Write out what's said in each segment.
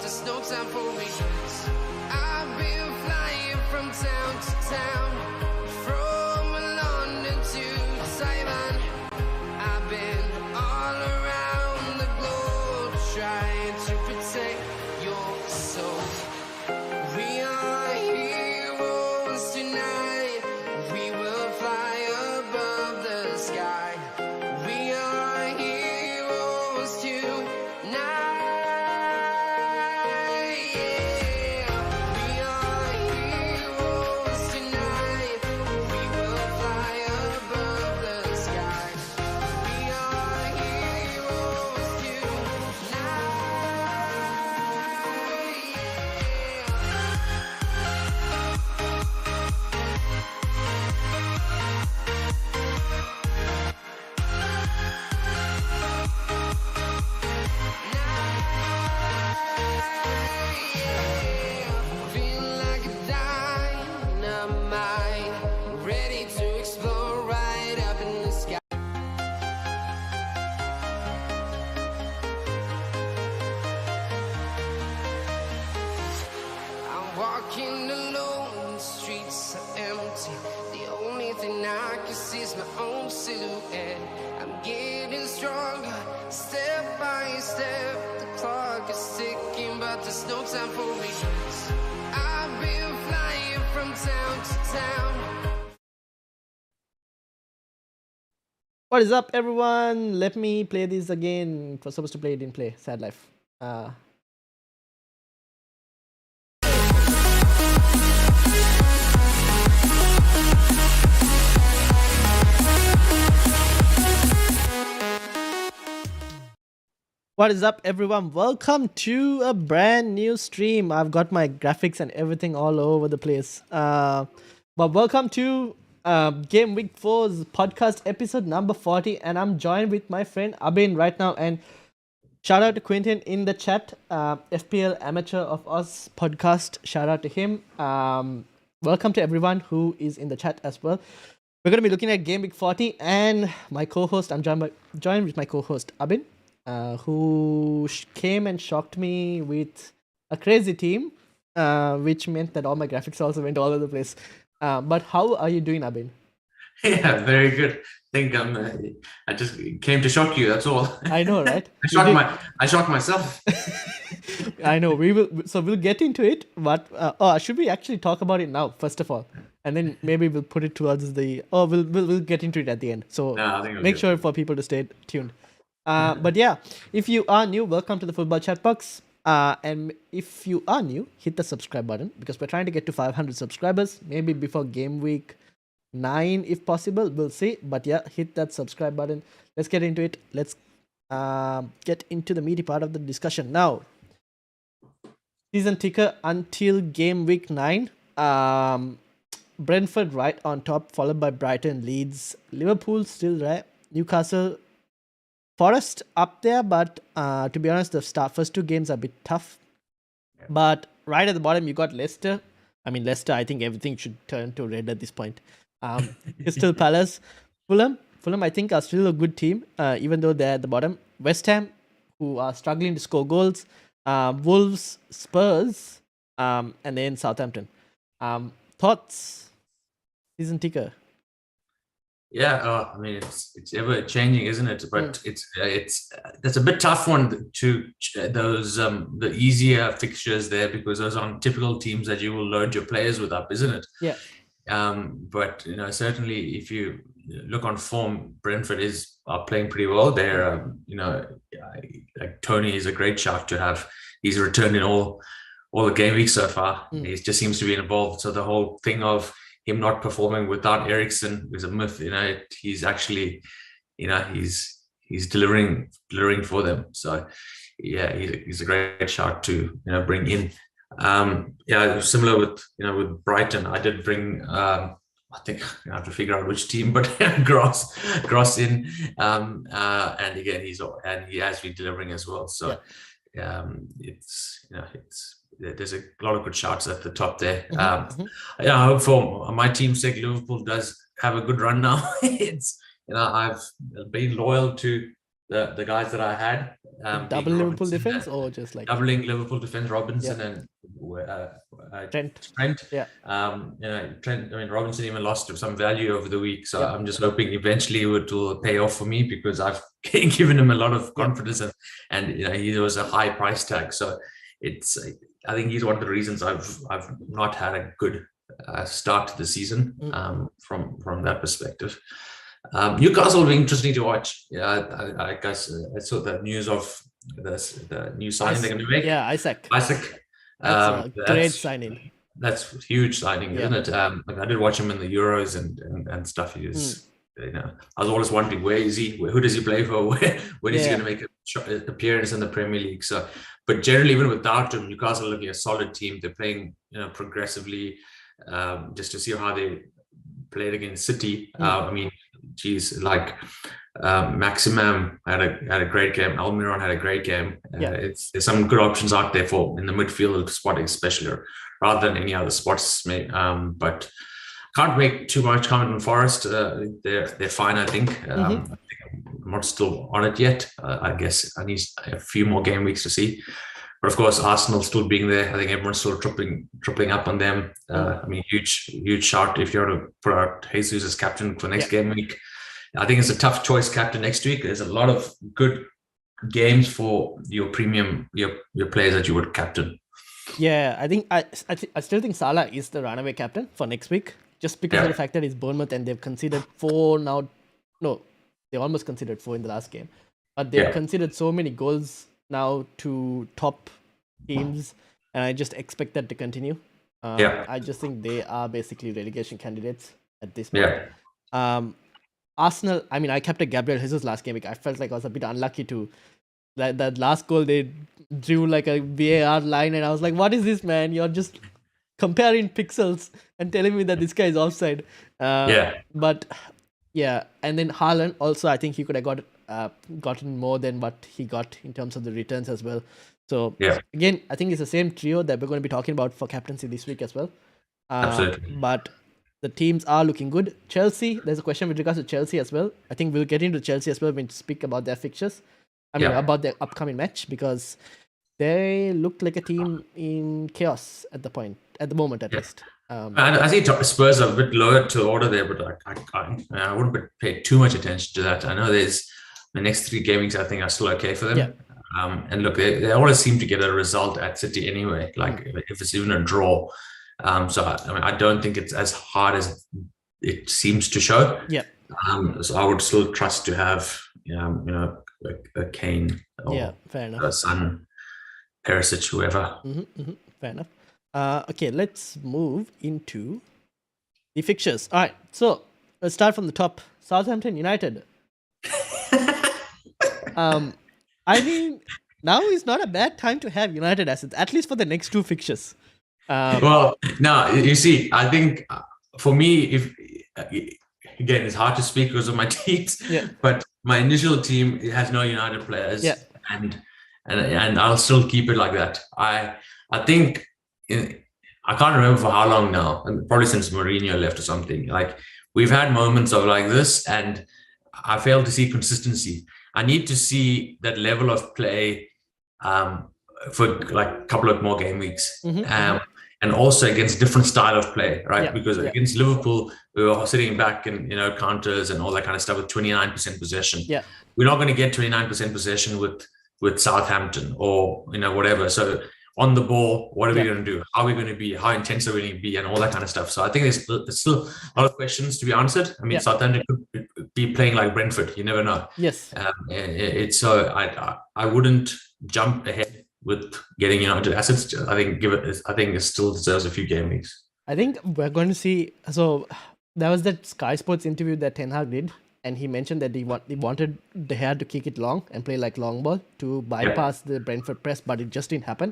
there's no time for reasons. I've been flying from town to town, from London to Taiwan. I've been all around the globe trying to protect your soul. We are heroes tonight. We will fly above the sky. We are heroes tonight. Yeah. We are heroes tonight. We will fly above the sky. We are heroes Feel like a dynamite, ready to explode right up in the sky. I'm walking alone, the streets are empty. The only thing I can see is my own silhouette. I'm getting stronger, step by step. The clock is ticking, but there's no time for reasons. I've been flying from town to town. What is up, everyone? Let me play this again. Was supposed to play, didn't play. Sad life. What is up, everyone? Welcome to a brand new stream. I've got my graphics and everything all over the place. But welcome to Game Week 4's podcast episode number 40. And I'm joined with my friend Abin right now. And shout out to Quentin in the chat. FPL Amateur of Oz podcast. Shout out to him. Welcome to everyone who is in the chat as well. We're going to be looking at Game Week 40 and my co-host. I'm joined with my co-host Abin. Who came and shocked me with a crazy team, which meant that all my graphics also went all over the place. But how are you doing, Abin? Yeah, very good. I think I just came to shock you. That's all. I know, right? I shocked myself. I know. We'll get into it. But should we actually talk about it now, first of all, and then maybe we'll put it towards the. We'll get into it at the end. So make sure for people to stay tuned. But yeah, if you are new, welcome to the Football Chatbox. And if you are new, hit the subscribe button because we're trying to get to 500 subscribers, maybe before Game Week 9 if possible. We'll see. But yeah, hit that subscribe button. Let's get into it. Let's get into the meaty part of the discussion now. Season ticker until Game Week 9. Brentford right on top, followed by Brighton, Leeds, Liverpool still right, Newcastle, Forest up there, but to be honest, the first two games are a bit tough. Yeah. But right at the bottom, you got Leicester. Leicester, I think everything should turn to red at this point. Crystal Palace, Fulham, I think, are still a good team, even though they're at the bottom. West Ham, who are struggling to score goals. Wolves, Spurs, and then Southampton. Thoughts? Season ticker. Yeah, it's ever changing, isn't it? But that's a bit tough one to those the easier fixtures there because those aren't typical teams that you will load your players with up, isn't it? Yeah. But certainly if you look on form, Brentford are playing pretty well. They're like Tony is a great shout to have. He's returned in all the game weeks so far. He just seems to be involved. So the whole thing of him not performing without Eriksen is a myth. He's actually, he's delivering for them. So yeah, he's a great shout to bring in. Similar with Brighton, I did bring. I think I have to figure out which team, but Gross in, and again he has been delivering as well. So there's a lot of good shots at the top there. I hope for my team's sake, Liverpool does have a good run now. I've been loyal to the guys that I had Double Liverpool defense or just like doubling Liverpool defense, Robinson and Trent. Trent. Yeah. Trent. I mean, Robinson even lost some value over the week, so Yeah. I'm just hoping eventually it will pay off for me because I've given him a lot of confidence and he was a high price tag. So it's I think he's one of the reasons I've not had a good start to the season from that perspective. Newcastle will be interesting to watch. Yeah, I guess I saw the news of the new signing they're going to make. Yeah, Isaac. That's a great signing. That's a huge signing, isn't it? I did watch him in the Euros and stuff. He was, I was always wondering where is he? Who does he play for? When is he going to make an appearance in the Premier League? So, but generally, even without him, Newcastle looking a solid team. They're playing, progressively. Just to see how they played against City. I mean, geez, like Maximum had a great game. Almiron had a great game. There's some good options out there for in the midfield spot, especially rather than any other spots. But can't make too much comment on Forest. They're fine, I think. I'm not still on it yet. I guess I need a few more game weeks to see. But of course, Arsenal still being there. I think everyone's still tripling up on them. I mean, huge shout if you want to put out Jesus as captain for next game week. I think it's a tough choice captain next week. There's a lot of good games for your premium, your players that you would captain. Yeah, I think I still think Salah is the runaway captain for next week, just because of the fact that it's Bournemouth and they've conceded 4 now. No, they almost conceded 4 in the last game, but they've conceded so many goals now to top teams, and I just expect that to continue. I just think they are basically relegation candidates at this point. Arsenal, I mean, I kept a Gabriel Jesus last game week. I felt like I was a bit unlucky to that last goal. They drew like a VAR line, and I was like, "What is this, man? You're just comparing pixels and telling me that this guy is offside." But and then Haaland also, I think he could have gotten more than what he got in terms of the returns as well. So again, I think it's the same trio that we're going to be talking about for captaincy this week as well. Absolutely. But the teams are looking good. Chelsea, there's a question with regards to Chelsea as well. I think we'll get into Chelsea as well when we speak about their fixtures. I mean, about their upcoming match, because they look like a team in chaos at the moment at least. And I think Spurs are a bit lower to order there, but I wouldn't pay too much attention to that. I know there's the next 3 game weeks I think are still okay for them. And look, they always seem to get a result at City anyway, like if it's even a draw. So I mean, I don't think it's as hard as it seems to show. So I would still trust to have a Kane or fair enough. a Son, Perisic, whoever. Fair enough. Okay, let's move into the fixtures. All right, so let's start from the top. Southampton United. I mean, now is not a bad time to have United assets, at least for the next 2 fixtures. Well, no, you see, I think for me, if again, it's hard to speak because of my teams, but my initial team has no United players, and I'll still keep it like that. I think I can't remember for how long now, and probably since Mourinho left or something. Like we've had moments of like this, and I fail to see consistency. I need to see that level of play for like a couple of more game weeks. And also against different style of play, right? Because against Liverpool, we were sitting back and counters and all that kind of stuff with 29% possession. We're not going to get 29% possession with Southampton or whatever. So on the ball, what are we going to do? How are we going to be? How intense are we going to be? And all that kind of stuff. So I think there's still a lot of questions to be answered. I mean, Southampton could be playing like Brentford. You never know. It's so I wouldn't jump ahead with getting United assets. I think it still deserves a few game weeks. I think we're going to see. So there was that Sky Sports interview that Ten Hag did, and he mentioned that he wanted De Gea to kick it long and play like long ball to bypass the Brentford press, but it just didn't happen.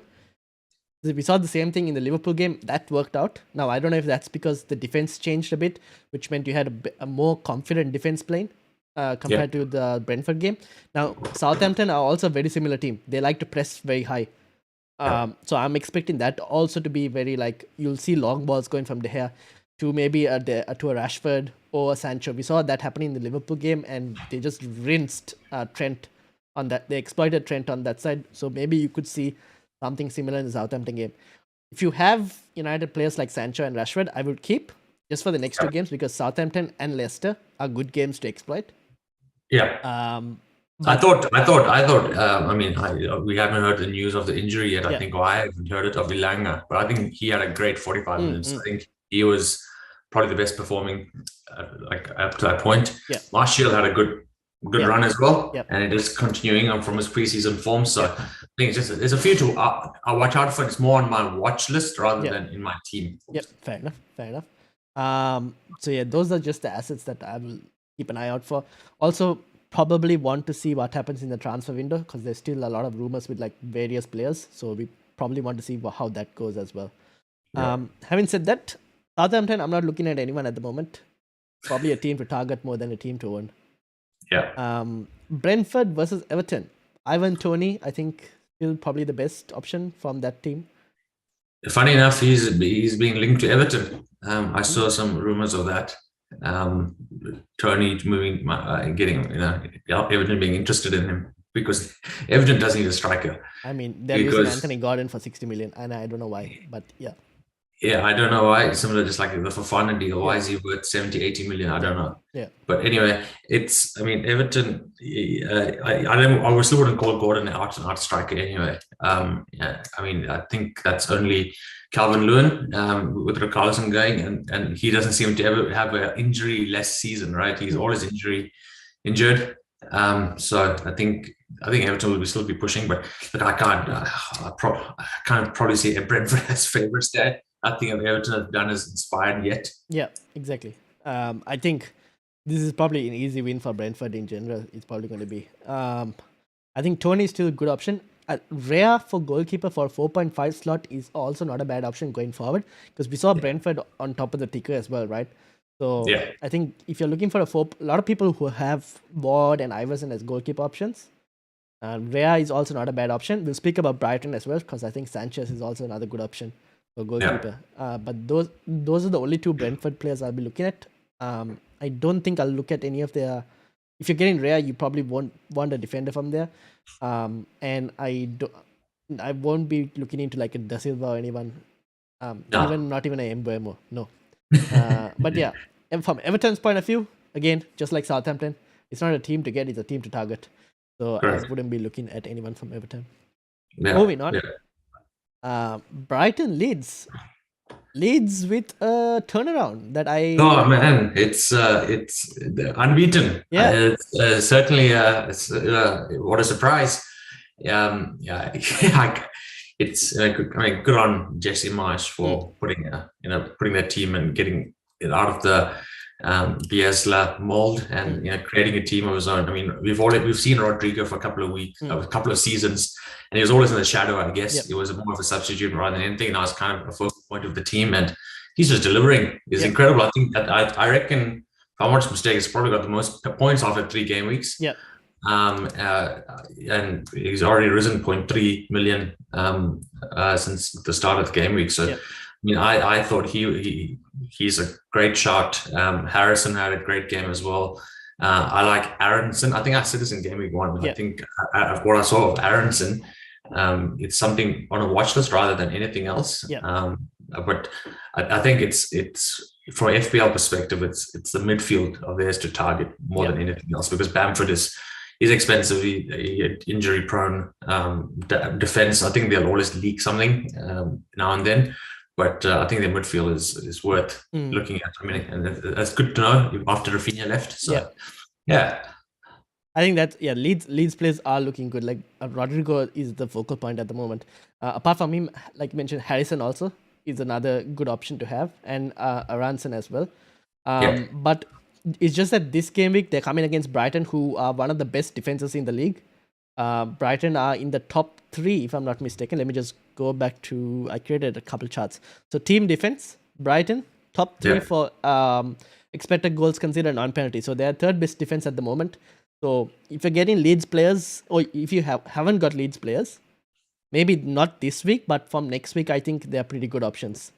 We saw the same thing in the Liverpool game. That worked out. Now, I don't know if that's because the defense changed a bit, which meant you had a more confident defense playing compared to the Brentford game. Now, Southampton are also a very similar team. They like to press very high. So I'm expecting that also to be very like, you'll see long balls going from De Gea to maybe to a Rashford or a Sancho. We saw that happening in the Liverpool game, and they just rinsed Trent on that. They exploited Trent on that side, so maybe you could see something similar in the Southampton game. If you have United players like Sancho and Rashford, I would keep just for the next two games because Southampton and Leicester are good games to exploit. Yeah. I thought. I mean, we haven't heard the news of the injury yet. I think, I haven't heard it of Ilanga, but I think he had a great 45 minutes. I think he was probably the best performing, like up to that point. Martial had a good run as well, and it is continuing on from his preseason form. So I think it's just there's a few to watch out for. It's more on my watch list rather than in my team. Yep, fair enough. So yeah, those are just the assets that I will keep an eye out for. Also, probably want to see what happens in the transfer window because there's still a lot of rumors with like various players. So we probably want to see how that goes as well. Having said that, Southampton, I'm not looking at anyone at the moment. Probably a team to target more than a team to own. Yeah. Brentford versus Everton. Ivan Toney, I think, still probably the best option from that team. Funny enough, he's being linked to Everton. I saw some rumors of that. Tony moving, getting, Everton being interested in him because Everton does need a striker. I mean, they're using Anthony Gordon for 60 million, and I don't know why, but yeah. Yeah, I don't know why. Similar, just like the Fofana deal. Why is he worth 70, 80 million? I don't know. Yeah. But anyway, Everton. I still wouldn't call Gordon an art striker anyway. I think that's only Calvin Lewin with Richarlison going, and he doesn't seem to ever have an injury-less season, right? He's always injured. So I think Everton will still be pushing, but I can't probably see a Brentford as favourites there. Nothing Everton have done is inspired yet. Yeah, exactly. I think this is probably an easy win for Brentford in general. It's probably going to be. I think Tony is still a good option. Rhea for goalkeeper for 4.5 slot is also not a bad option going forward because we saw Brentford on top of the ticker as well, right? So I think if you're looking for a lot of people who have Ward and Iverson as goalkeeper options, Rhea is also not a bad option. We'll speak about Brighton as well because I think Sanchez is also another good option for goalkeeper. But those are the only two Brentford players I'll be looking at. I don't think I'll look at any of their. If you're getting Rhea, you probably won't want a defender from there. And I won't be looking into like a Da Silva or anyone. Not even a Mbeumo. No. But yeah, from Everton's point of view, again, just like Southampton, it's not a team to get; it's a team to target. So I wouldn't be looking at anyone from Everton. Moving on. Brighton Leeds with a turnaround that I. Oh man, it's unbeaten. Yeah, it's certainly what a surprise. It's good on Jesse Marsh for putting their team and getting it out of the Bielsa mold and creating a team of his own. I mean, we've seen Rodrigo for a couple of weeks, a couple of seasons, and he was always in the shadow. I guess he was more of a substitute rather than anything. Now it's kind of a focal point of the team, and he's just delivering. It's incredible. I think that I reckon, if I'm not mistaken, he's probably got the most points after 3 game weeks. Yeah. And he's already risen 0.3 million since the start of the game week. So, I mean, I thought he's a great shot. Harrison had a great game as well. I like Aronson. I think I said this in game week 1. I think what I saw of Aronson, it's something on a watch list rather than anything else. But I think it's from an FPL perspective, it's the midfield of theirs to target more than anything else because Bamford is expensive, injury prone. Defense, I think they'll always leak something now and then, but I think their midfield is worth looking at. I mean, and that's good to know after Rafinha left. So I think that Leeds players are looking good. Like Rodrigo is the focal point at the moment. Apart from him, like you mentioned, Harrison also is another good option to have, and Aronson as well. But it's just that this game week they're coming against Brighton, who are one of the best defenses in the league. Brighton are in the top 3, if I'm not mistaken. Let me just go back to. I created a couple charts. So team defense, Brighton top 3 for expected goals considered non-penalty. So they're third best defense at the moment. So if you're getting Leeds players, or if you haven't got Leeds players, maybe not this week, but from next week, I think they're pretty good options.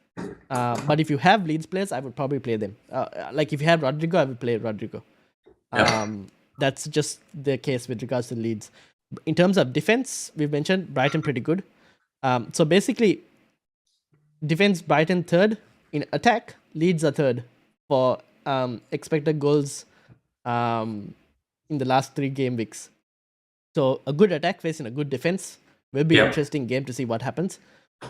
But if you have Leeds players, I would probably play them. Like if you have Rodrigo, I would play Rodrigo. That's just the case with regards to Leeds. In terms of defense, we've mentioned Brighton pretty good. So basically, defense Brighton third. In attack, Leeds are third for expected goals in the last 3 game weeks. So a good attack facing a good defense will be an interesting game to see what happens.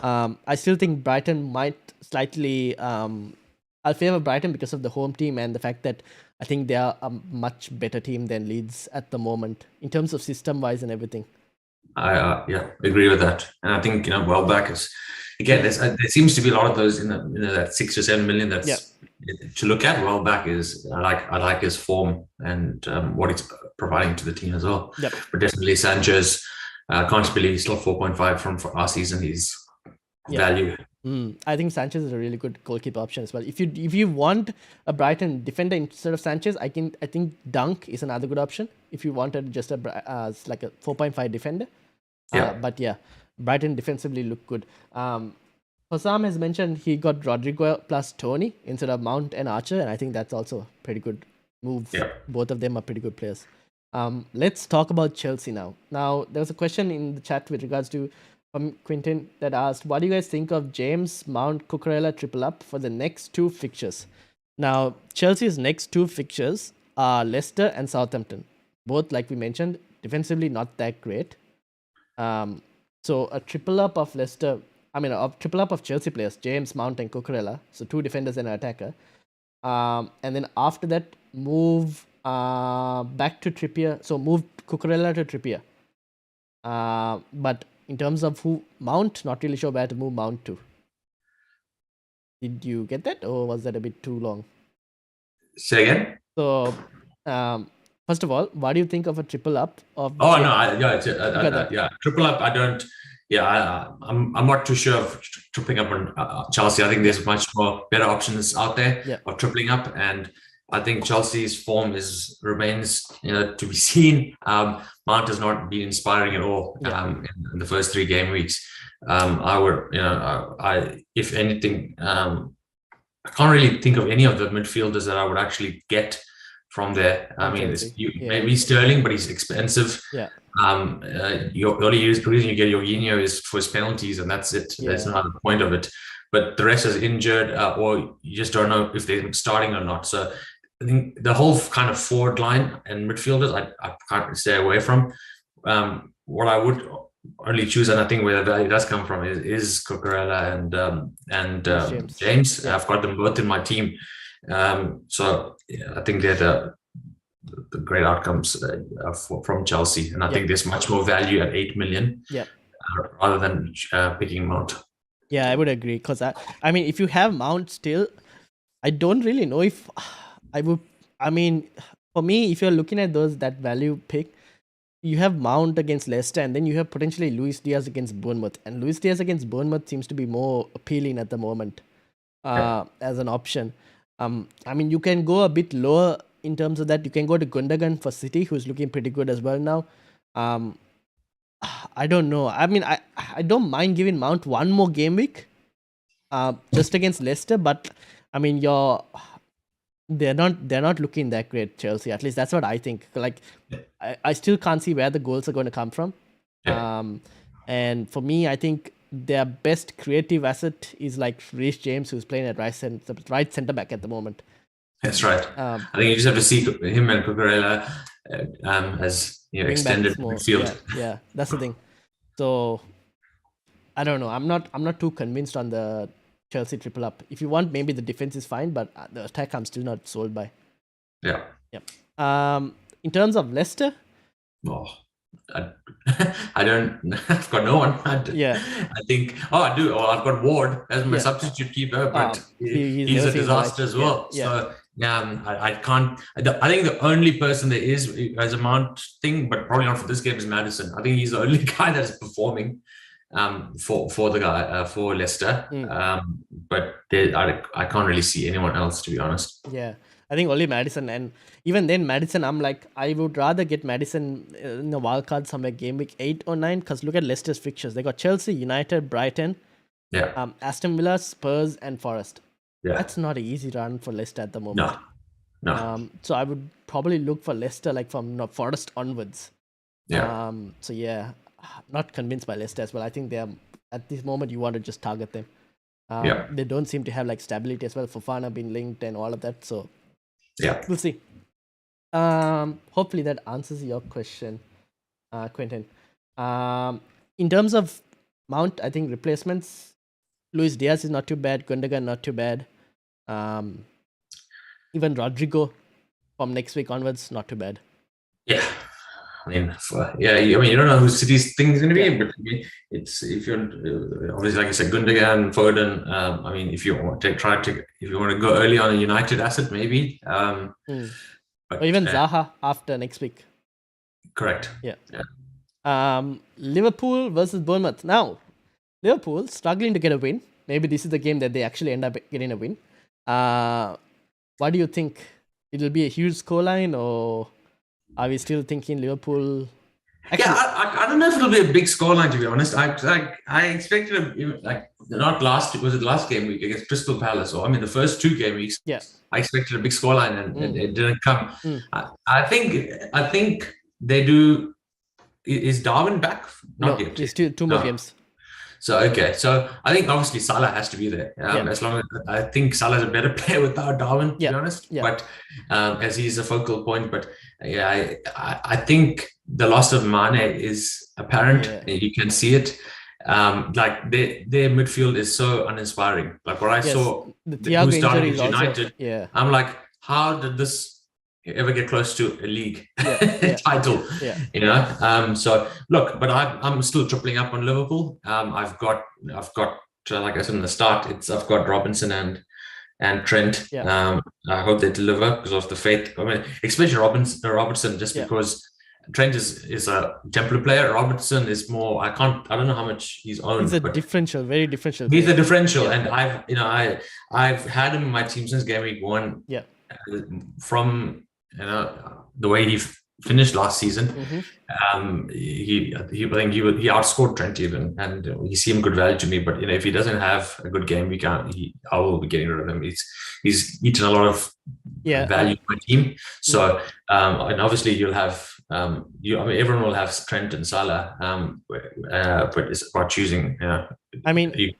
I still think Brighton might slightly. I'll favor Brighton because of the home team and the fact that I think they are a much better team than Leeds at the moment in terms of system wise and everything. I agree with that, and I think Welbeck is again. There seems to be a lot of those in that 6 to 7 million. That's to look at. Welbeck is I like his form and what he's providing to the team as well. Yep. But definitely Sanchez. Can't believe he's still 4.5 from our season. He's value. I think Sanchez is a really good goalkeeper option as well. If you want a Brighton defender instead of Sanchez, I think Dunk is another good option. If you wanted just like a 4.5 defender. But yeah, Brighton defensively look good. Hossam has mentioned he got Rodrigo plus Tony instead of Mount and Archer, and I think that's also a pretty good move. Yeah. Both of them are pretty good players. Let's talk about Chelsea now. Now, there was a question in the chat with regards to Quintin that asked, what do you guys think of James, Mount, Cucurella triple up for the next 2 fixtures? Now, Chelsea's next 2 fixtures are Leicester and Southampton. Both, like we mentioned, defensively not that great. So a triple up of a triple up of Chelsea players, James, Mount and Cucurella. So 2 defenders and an attacker. And then after that, move back to Trippier. So move Cucurella to Trippier. But in terms of who Mount, not really sure where to move Mount to. Did you get that, or was that a bit too long? Say again. So, first of all, what do you think of a triple up of? Triple up. I don't. I'm not too sure of tripling up on Chelsea. I think there's much more better options out there of tripling up, and I think Chelsea's form remains to be seen. Mount has not been inspiring at all in the first 3 game weeks. I would, if anything, I can't really think of any of the midfielders that I would actually get from there. I mean, maybe Sterling, but he's expensive. Yeah. The only reason you get Jorginho is for his penalties, and that's it. Yeah. That's not the point of it. But the rest is injured, or you just don't know if they're starting or not. So I think the whole kind of forward line and midfielders, I can't stay away from. What I would only choose, and I think where the value does come from, is Cucurella and James. I've got them both in my team. So I think they're the great outcomes from Chelsea, and I think there's much more value at 8 million rather than picking Mount. Yeah, I would agree, because I mean, if you have Mount still, I don't really know if I would. I mean, for me, if you're looking at that value pick, you have Mount against Leicester, and then you have potentially Luis Diaz against Bournemouth, and Luis Diaz against Bournemouth seems to be more appealing at the moment as an option. I mean, you can go a bit lower in terms of that. You can go to Gundogan for City, who's looking pretty good as well now. I don't know. I mean, I don't mind giving Mount one more game week just against Leicester, but I mean, they're not looking that great, Chelsea. At least that's what I think. Like, I still can't see where the goals are going to come from. And for me, I think their best creative asset is like Reece James, who's playing at right centre back at the moment. That's right. I think you just have to see him and Cucurella as extended midfield. Yeah, that's the thing. So I don't know. I'm not too convinced on the Chelsea triple up. If you want, maybe the defense is fine, but the attack I'm still not sold by. Yeah. In terms of Leicester, I don't. I've got no one. I think. I do. I've got Ward as my substitute keeper, but he's a disaster as well. So I can't. I think the only person there is as a Mount thing, but probably not for this game, is Maddison. I think he's the only guy that's performing for the guy for Leicester. But I can't really see anyone else, to be honest. Yeah. I think only Maddison, and even then Maddison, I'm like, I would rather get Maddison in the wildcard somewhere game week 8 or 9, because look at Leicester's fixtures. They got Chelsea, United, Brighton, Aston Villa, Spurs and Forest. That's not an easy run for Leicester at the moment. No. So I would probably look for Leicester like from Forest onwards. Yeah. So yeah, not convinced by Leicester as well. I think they are at this moment you want to just target them. Yeah. They don't seem to have like stability as well. Fofana been linked and all of that. So Yeah. we'll see. Hopefully that answers your question, Quentin. In terms of Mount, I think replacements, Luis Diaz is not too bad. Gundogan not too bad. Even Rodrigo from next week onwards, not too bad. Yeah. I mean, I mean, you don't know who City's thing is going to be, Yeah. but I mean, it's if you're obviously like I said, Gundogan, Foden. I mean, if you want to if you want to go early on a United asset, maybe. But Or even Zaha after next week. Correct. Yeah. Yeah. Liverpool versus Bournemouth. Now, Liverpool struggling to get a win. Maybe this is the game that they actually end up getting a win. What do you think? It'll be a huge scoreline, or are we still thinking Liverpool? Actually, yeah, I don't know if it'll be a big scoreline, to be honest. I expected not last game week against Crystal Palace, or I mean the first 2 game weeks. Yeah. I expected a big scoreline and it didn't come. I think they do. Is Darwin back? Not yet. There's still 2 more games. So so I think obviously Salah has to be there. As long as I think Salah's a better player without Darwin, to be honest. Yeah. But as he's a focal point, but yeah, I think the loss of Mane is apparent. Yeah. You can see it. Like their midfield is so uninspiring. Like what I saw, who started with United. Also, I'm like, how did this ever get close to a league title? Yeah. You know. So look, but I'm still tripling up on Liverpool. I've got like I said in the start, I've got Robinson and Trent. Yeah. I hope they deliver because of the faith. I mean, especially Robertson, just because Trent is a template player. Robertson is more. I don't know how much he's owned. He's a differential, very differential. He's a differential, and I've had him in my team since game week 1. Yeah. From the way he finished last season, I think he outscored Trent even, and he seemed good value to me. But if he doesn't have a good game, I will be getting rid of him. He's eaten a lot of value to my team. So and obviously you'll have everyone will have Trent and Salah, but it's about choosing. I mean, you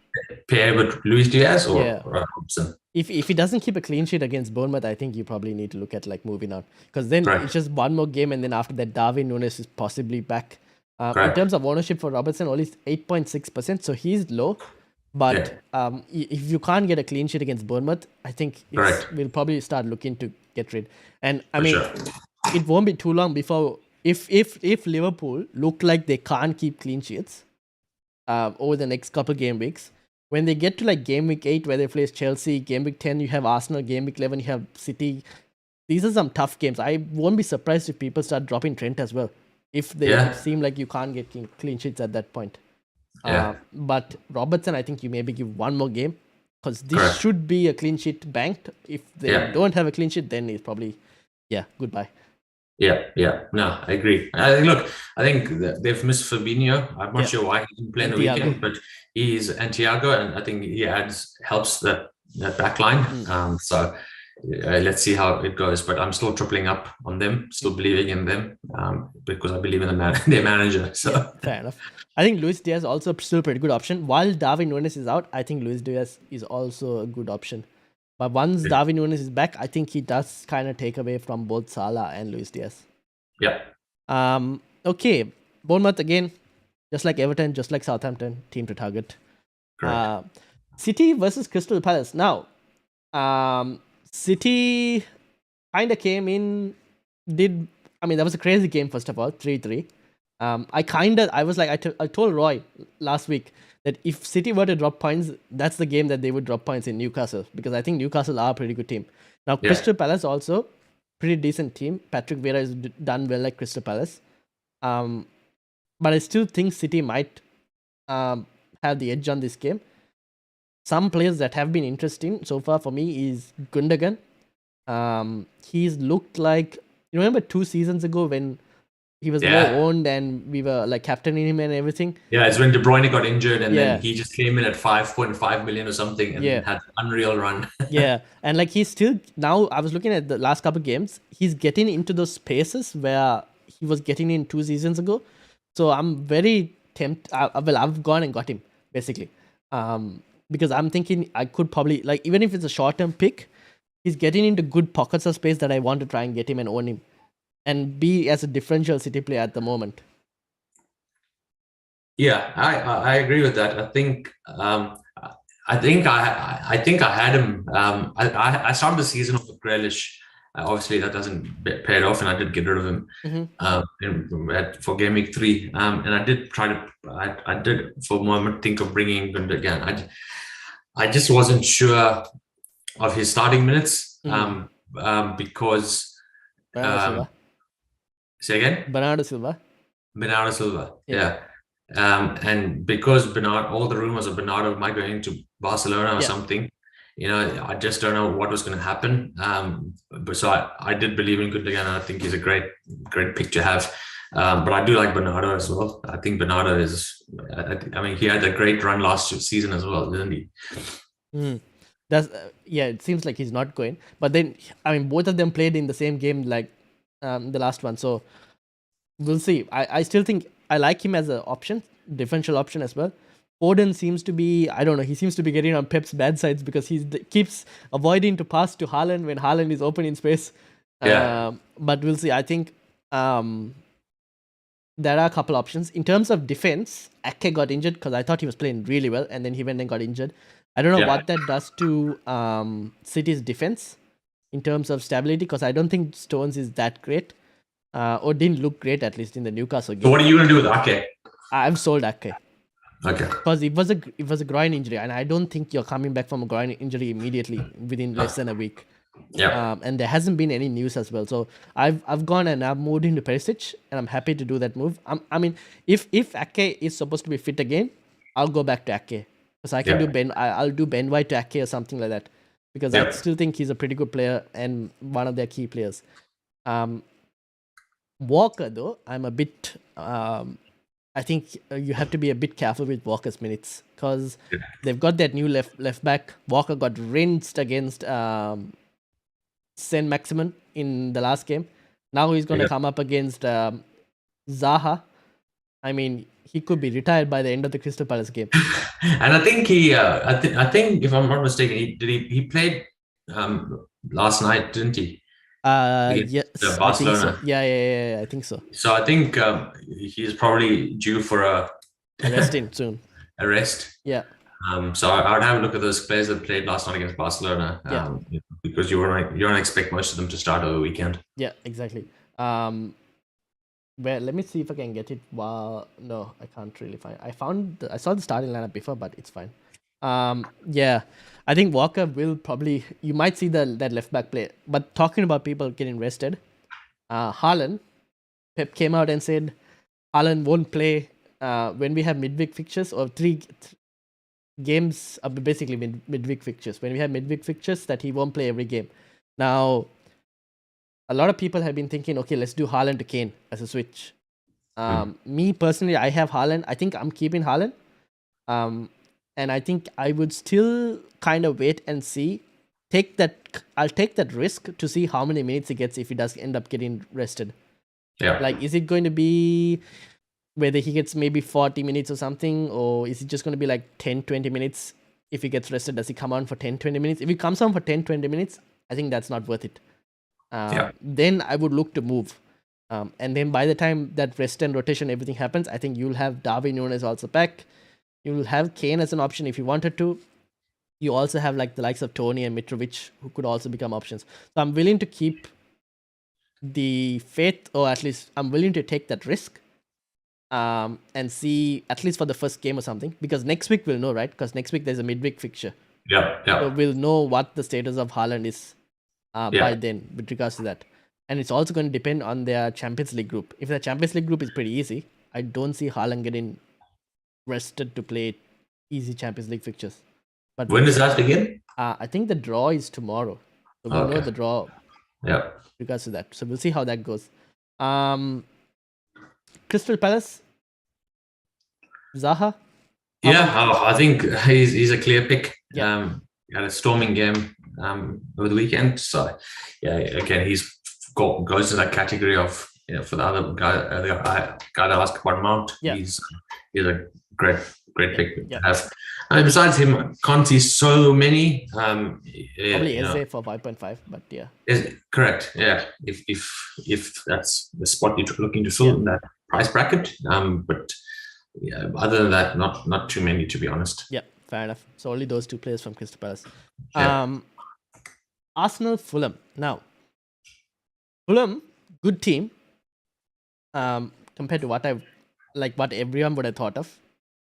pair with Luis Diaz or Robson. If he doesn't keep a clean sheet against Bournemouth, I think you probably need to look at like moving on, because then it's just one more game, and then after that, Darwin Núñez is possibly back. In terms of ownership for Robertson, only 8.6%, so he's low. But if you can't get a clean sheet against Bournemouth, I think we'll probably start looking to get rid. And I mean, it won't be too long before if Liverpool look like they can't keep clean sheets over the next couple game weeks. When they get to like game week 8 where they face Chelsea, game week 10 you have Arsenal, game week 11 you have City. These are some tough games. I won't be surprised if people start dropping Trent as well, if they seem like you can't get clean sheets at that point. But Robertson, I think you maybe give one more game, because this should be a clean sheet banked. If they don't have a clean sheet, then it's probably goodbye. Yeah. No, I agree. I think they've missed Fabinho. I'm not sure why he didn't play in the weekend, but he's Thiago, and I think he helps that back line. So let's see how it goes. But I'm still tripling up on them, still believing in them, because I believe in their manager. So fair enough. I think Luis Diaz also still a pretty good option. While Darwin Núñez is out, I think Luis Diaz is also a good option. But once Darwin Núñez is back, I think he does kind of take away from both Salah and Luis Diaz. Yeah. Okay. Bournemouth again, just like Everton, just like Southampton, team to target. City versus Crystal Palace. Now, City kind of came in, that was a crazy game, first of all, 3-3. I told Roy last week that if City were to drop points, that's the game that they would drop points in Newcastle, because I think Newcastle are a pretty good team. Now, Crystal Palace also, pretty decent team. Patrick Vieira has done well like Crystal Palace. But I still think City might have the edge on this game. Some players that have been interesting so far for me is Gundogan. He's looked like, you remember 2 seasons ago when he was more owned and we were like captaining him and everything. Yeah, it's when De Bruyne got injured and then he just came in at 5.5 million or something and had an unreal run. And like he's still, now I was looking at the last couple of games, he's getting into those spaces where he was getting in 2 seasons ago. So I'm very tempted. I've gone and got him basically, because I'm thinking I could probably, like, even if it's a short-term pick, he's getting into good pockets of space that I want to try and get him and own him, and be as a differential City player at the moment. Yeah, I agree with that. I think I think I had him. I started the season off with Grealish. Obviously, that doesn't pay it off, and I did get rid of him for game week 3. And I did try to. I did for a moment think of bringing England again. I just wasn't sure of his starting minutes because. Bernardo Silva. Say again. Bernardo Silva. Yeah. And because all the rumors of Bernardo might go into Barcelona or something, I just don't know what was going to happen. But so I did believe in Gundogan, and I think he's a great pick to have. But I do like Bernardo as well. I think Bernardo is. I mean, he had a great run last season as well, didn't he? That's it seems like he's not going. But then, I mean, both of them played in the same game, like the last one. So we'll see. I still think I like him as an option, differential option as well. Foden seems to be, I don't know, he seems to be getting on Pep's bad sides because he keeps avoiding to pass to Haaland when Haaland is open in space. Yeah. But we'll see. I think there are a couple options. In terms of defense, Ake got injured because I thought he was playing really well, and then he went and got injured. I don't know what that does to City's defense in terms of stability, because I don't think Stones is that great. Or didn't look great, at least in the Newcastle game. So what are you going to do with Ake? I've sold Ake. Okay. Because it was a groin injury, and I don't think you're coming back from a groin injury immediately within less than a week. Yeah. And there hasn't been any news as well. So I've gone and I've moved into Perisic, and I'm happy to do that move. I mean, if Ake is supposed to be fit again, I'll go back to Ake. Because I can do I'll do Ben White to Ake or something like that. Because I still think he's a pretty good player and one of their key players. Walker, though, I'm a bit. I think you have to be a bit careful with Walker's minutes, because they've got that new left back. Walker got rinsed against Saint-Maximin in the last game. Now he's going to come up against Zaha. I mean, he could be retired by the end of the Crystal Palace game. And I think I think if I'm not mistaken, he played last night, didn't he? Yes, Barcelona. I think so. Yeah, I think so. So I think he's probably due for a resting soon. A rest. Yeah. So I would have a look at those players that played last night against Barcelona. Because you don't expect most of them to start over the weekend. Yeah, exactly. Well, let me see if I can get it. Wow, no, I can't really find. I saw the starting lineup before, but it's fine. I think Walker will probably. You might see that left back play. But talking about people getting rested, Haaland, Pep came out and said Haaland won't play when we have midweek fixtures, or three games, basically midweek fixtures. When we have midweek fixtures, that he won't play every game. Now, a lot of people have been thinking, okay, let's do Haaland to Kane as a switch. Me personally, I have Haaland. I think I'm keeping Haaland. And I think I would still kind of wait and see. I'll take that risk to see how many minutes he gets if he does end up getting rested. Yeah. Like, is it going to be whether he gets maybe 40 minutes or something, or is it just going to be like 10, 20 minutes? If he gets rested, does he come on for 10, 20 minutes? If he comes on for 10, 20 minutes, I think that's not worth it. Then I would look to move. And then by the time that rest and rotation, everything happens, I think you'll have Darwin Núñez also back. You'll have Kane as an option if you wanted to. You also have like the likes of Tony and Mitrovic, who could also become options. So I'm willing to keep the faith, or at least I'm willing to take that risk and see, at least for the first game or something, because next week we'll know, right? Because next week there's a midweek fixture. So we'll know what the status of Haaland is by then with regards to that. And it's also going to depend on their Champions League group. If the Champions League group is pretty easy, I don't see Haaland getting rested to play easy Champions League fixtures. But when does that begin? I think the draw is tomorrow. So we'll know the draw regards to that. So we'll see how that goes. Crystal Palace, Zaha. I think he's a clear pick. Had a storming game over the weekend. So again, he's goes to that category of for the other guy, guy that asked about Mount, he's a great pick to have. And besides him, can't see so many. Probably Eze for 5.5, but yeah. Is correct. Yeah, if that's the spot you're looking to fill in that price bracket. But yeah, other than that, not too many, to be honest. Yeah, fair enough. So only those two players from Crystal Palace. Yeah. Arsenal, Fulham. Now, Fulham, good team. Compared to what everyone would have thought of.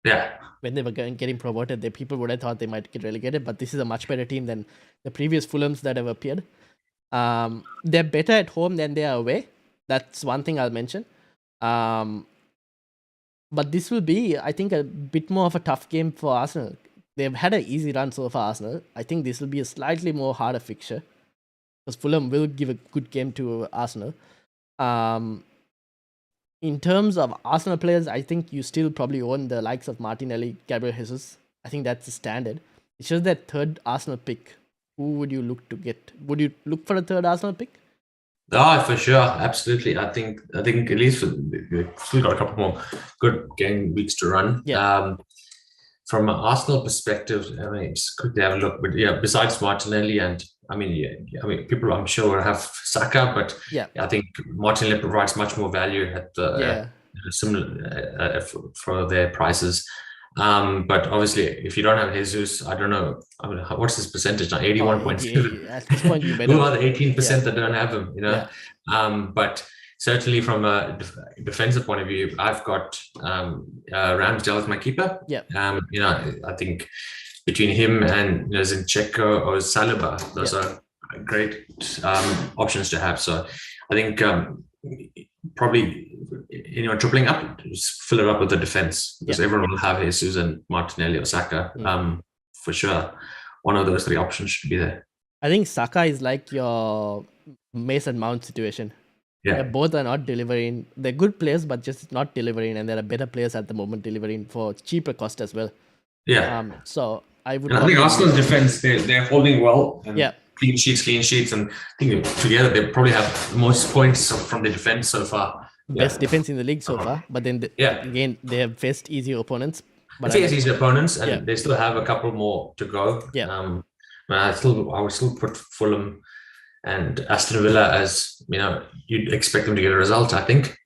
Yeah. When they were getting promoted, the people would have thought they might get relegated, but this is a much better team than the previous Fulhams that have appeared. They're better at home than they are away. That's one thing I'll mention. But this will be, I think, a bit more of a tough game for Arsenal. They've had an easy run so far, Arsenal. I think this will be a slightly more harder fixture because Fulham will give a good game to Arsenal. In terms of Arsenal players, I think you still probably own the likes of Martinelli, Gabriel Jesus. I think that's the standard. It's just that third Arsenal pick. Who would you look to get? Would you look for a third Arsenal pick? For sure, absolutely. I think at least we've still got a couple more good game weeks to run. Yeah. From an Arsenal perspective, I mean, just quickly have a look. But yeah, besides Martinelli and people I'm sure will have Saka, but I think Martinelli provides much more value at the similar for their prices. But obviously, if you don't have Jesus, I don't know. I mean, what's his percentage now? 81.7. At this point, you better. Who are the 18% that don't have him? But certainly from a defensive point of view, I've got Ramsdale as my keeper. Yeah. I think between him and Zinchenko or Saliba, those are great options to have. So I think probably anyone tripling up, just fill it up with the defense because everyone will have Jesus and Martinelli or Saka. For sure, one of those three options should be there. I think Saka is like your Mason Mount situation. Yeah, both are not delivering. They're good players, but just not delivering. And there are better players at the moment delivering for cheaper cost as well. Yeah. So I would. And I think Arsenal's defense, they're holding well. And clean sheets, and I think together they probably have the most points from the defense so far. Best defense in the league so far, but then again they have faced easier opponents. But easy opponents, and they still have a couple more to go. Yeah. I would still put Fulham and Aston Villa as you'd expect them to get a result. I think.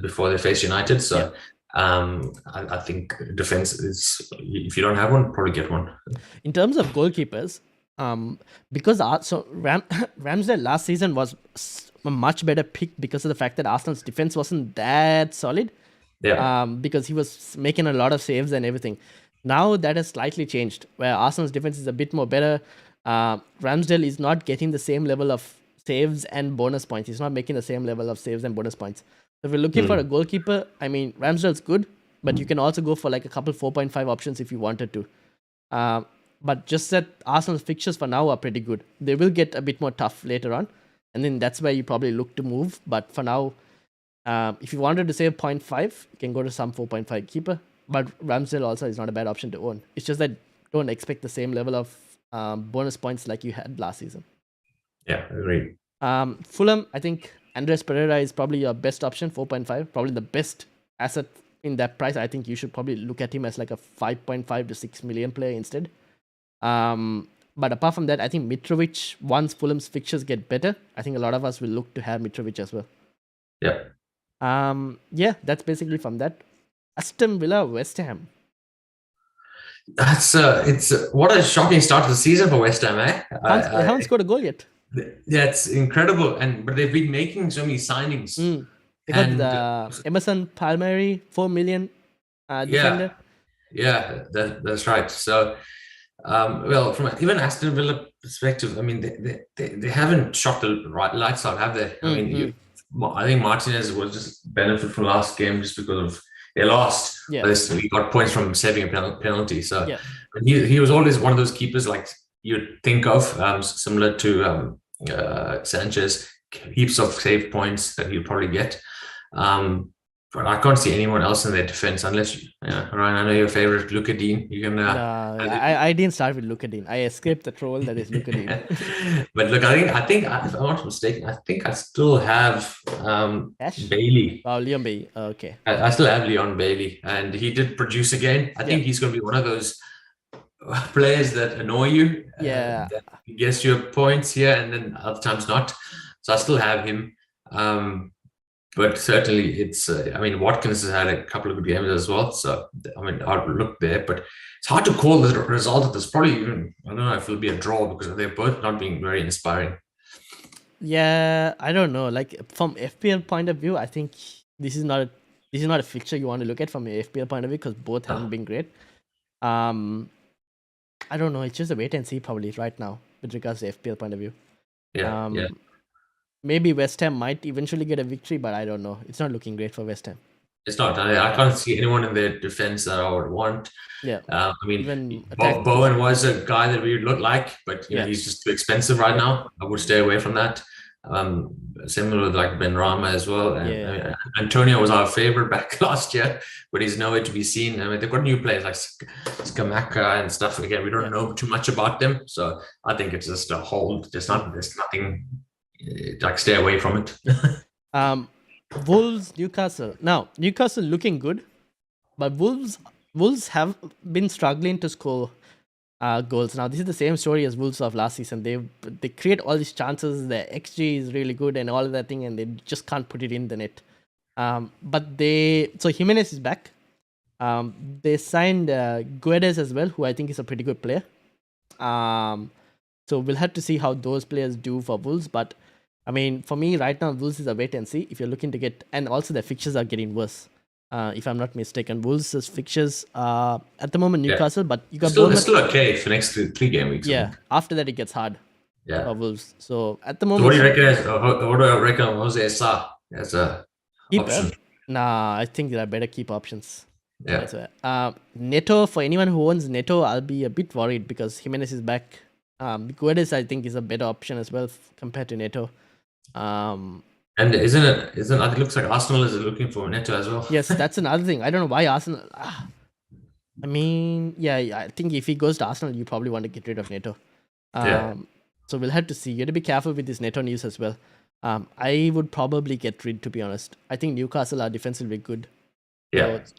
Before they face United, so. I think defense is, if you don't have one, probably get one. In terms of goalkeepers, because Ramsdale last season was a much better pick because of the fact that Arsenal's defense wasn't that solid. Yeah. Because he was making a lot of saves and everything. Now that has slightly changed, where Arsenal's defense is a bit more better. Ramsdale is not getting the same level of saves and bonus points. He's not making the same level of saves and bonus points. So if you're looking for a goalkeeper, I mean, Ramsdale's good, but you can also go for like a couple 4.5 options if you wanted to. But just that Arsenal's fixtures for now are pretty good. They will get a bit more tough later on, and then that's where you probably look to move. But for now, if you wanted to save 0.5, you can go to some 4.5 keeper. But Ramsdale also is not a bad option to own. It's just that don't expect the same level of bonus points like you had last season. Yeah, agreed. Fulham, I think Andres Pereira is probably your best option, 4.5, probably the best asset in that price. I think you should probably look at him as like a 5.5 to 6 million player instead. But apart from that, I think Mitrovic, once Fulham's fixtures get better, I think a lot of us will look to have Mitrovic as well. Yeah. That's basically from that. Aston Villa, West Ham. That's it's what a shocking start to the season for West Ham, eh? They haven't scored a goal yet. Yeah, it's incredible, but they've been making so many signings. They got Emerson Palmieri, 4 million defender. Yeah, that's right. So, from even Aston Villa perspective, I mean, they haven't shot the lights out, have they? I mean, I think Martinez will just benefit from last game just because of they lost. But he got points from saving a penalty. So he was always one of those keepers like you'd think of, similar to Sanchez, heaps of save points that he'll probably get. but I can't see anyone else in their defense unless Ryan. I know your favorite, Luka Dean. You can. I didn't start with Luka Dean. I escaped the troll that is Luka Dean. But look, I think if I'm not mistaken, I think I still have Ash? Bailey. Oh, Liam Bailey. Okay. I still have Leon Bailey, and he did produce again. I think he's going to be one of those players that annoy you. Yeah. That gets you points here, and then other times not. So I still have him. But certainly it's, I mean, Watkins has had a couple of good games as well. So, I mean, I'll look there, but it's hard to call the result of this. Probably even, I don't know if it'll be a draw because they're both not being very inspiring. Yeah, I don't know. Like from FPL point of view, I think this is not a fixture you want to look at from an FPL point of view because both haven't been great. I don't know. It's just a wait and see probably right now with regards to FPL point of view. Yeah. Maybe West Ham might eventually get a victory, but I don't know. It's not looking great for West Ham. It's not. I can't see anyone in their defense that I would want. Yeah. I mean, even Bowen was a guy that we would look like, but you know, he's just too expensive right now. I would stay away from that. Similar with like Ben Rama as well. And Antonio was our favorite back last year, but he's nowhere to be seen. I mean, they've got new players like Skamaka and stuff. Again, we don't know too much about them, so I think it's just a hold. There's nothing. Like stay away from it. Wolves, Newcastle. Now Newcastle looking good, but Wolves have been struggling to score goals. Now this is the same story as Wolves of last season. They create all these chances. Their XG is really good and all of that thing, and they just can't put it in the net. So Jimenez is back. They signed Guedes as well, who I think is a pretty good player. So we'll have to see how those players do for Wolves, but I mean, for me right now, Wolves is a wait and see. If you're looking to get, and also their fixtures are getting worse. If I'm not mistaken, Wolves' fixtures at the moment Newcastle, but you got it's still okay for next three game weeks. Yeah, after that it gets hard. For Wolves. So at the moment, so what do you reckon? Jose Sa as a option? Nah, I think there are better keep options. Yeah. Neto, for anyone who owns Neto, I'll be a bit worried because Jimenez is back. Guedes, I think, is a better option as well compared to Neto. And it looks like Arsenal is looking for Neto as well. Yes, that's another thing. I don't know why Arsenal. I mean, I think if he goes to Arsenal, you probably want to get rid of Neto. So we'll have to see. You have to be careful with this Neto news as well. I would probably get rid, to be honest. I think Newcastle are defensively good. Yeah. So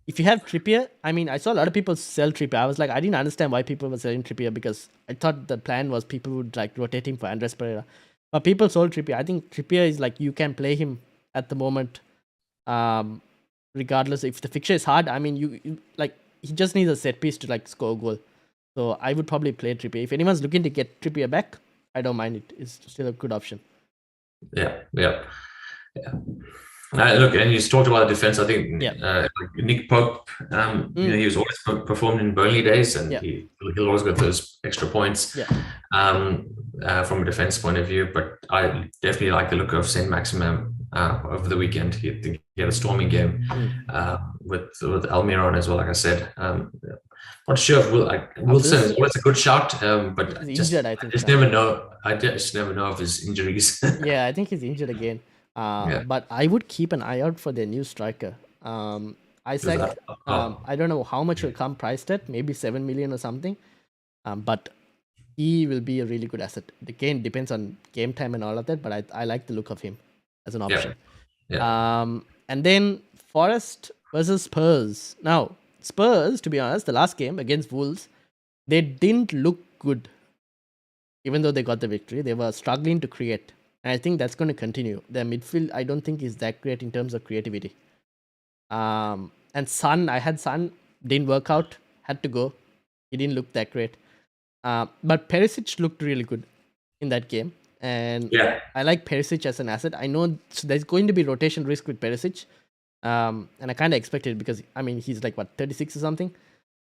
if you have Trippier, I mean, I saw a lot of people sell Trippier. I was like, I didn't understand why people were selling Trippier because I thought the plan was people would like rotate him for Andres Pereira. But people sold Trippier. I think Trippier is like, you can play him at the moment, regardless if the fixture is hard. I mean, you like, he just needs a set piece to like score a goal. So I would probably play Trippier. If anyone's looking to get Trippier back, I don't mind it. It's still a good option. Yeah. Look, and you talked about the defense. I think like Nick Pope, he was always performed in Burnley days, and he'll always get those extra points from a defense point of view. But I definitely like the look of Saint Maximin over the weekend. He had a storming game with Almiron as well. Like I said, not sure if Wilson was a good shout, but injured, I think. I just never know. I just never know of his injuries. I think he's injured again. But I would keep an eye out for their new striker. Isaac, I don't know how much will come priced at, maybe 7 million or something. But he will be a really good asset. Again, depends on game time and all of that, but I like the look of him as an option. And then Forest versus Spurs. Now, Spurs, to be honest, the last game against Wolves, they didn't look good. Even though they got the victory, they were struggling to create. And I think that's going to continue. Their midfield, I don't think is that great in terms of creativity. And Son, I had Son, didn't work out, had to go. He didn't look that great. But Perisic looked really good in that game. And I like Perisic as an asset. I know there's going to be rotation risk with Perisic. And I kind of expect it because, I mean, he's like, 36 or something?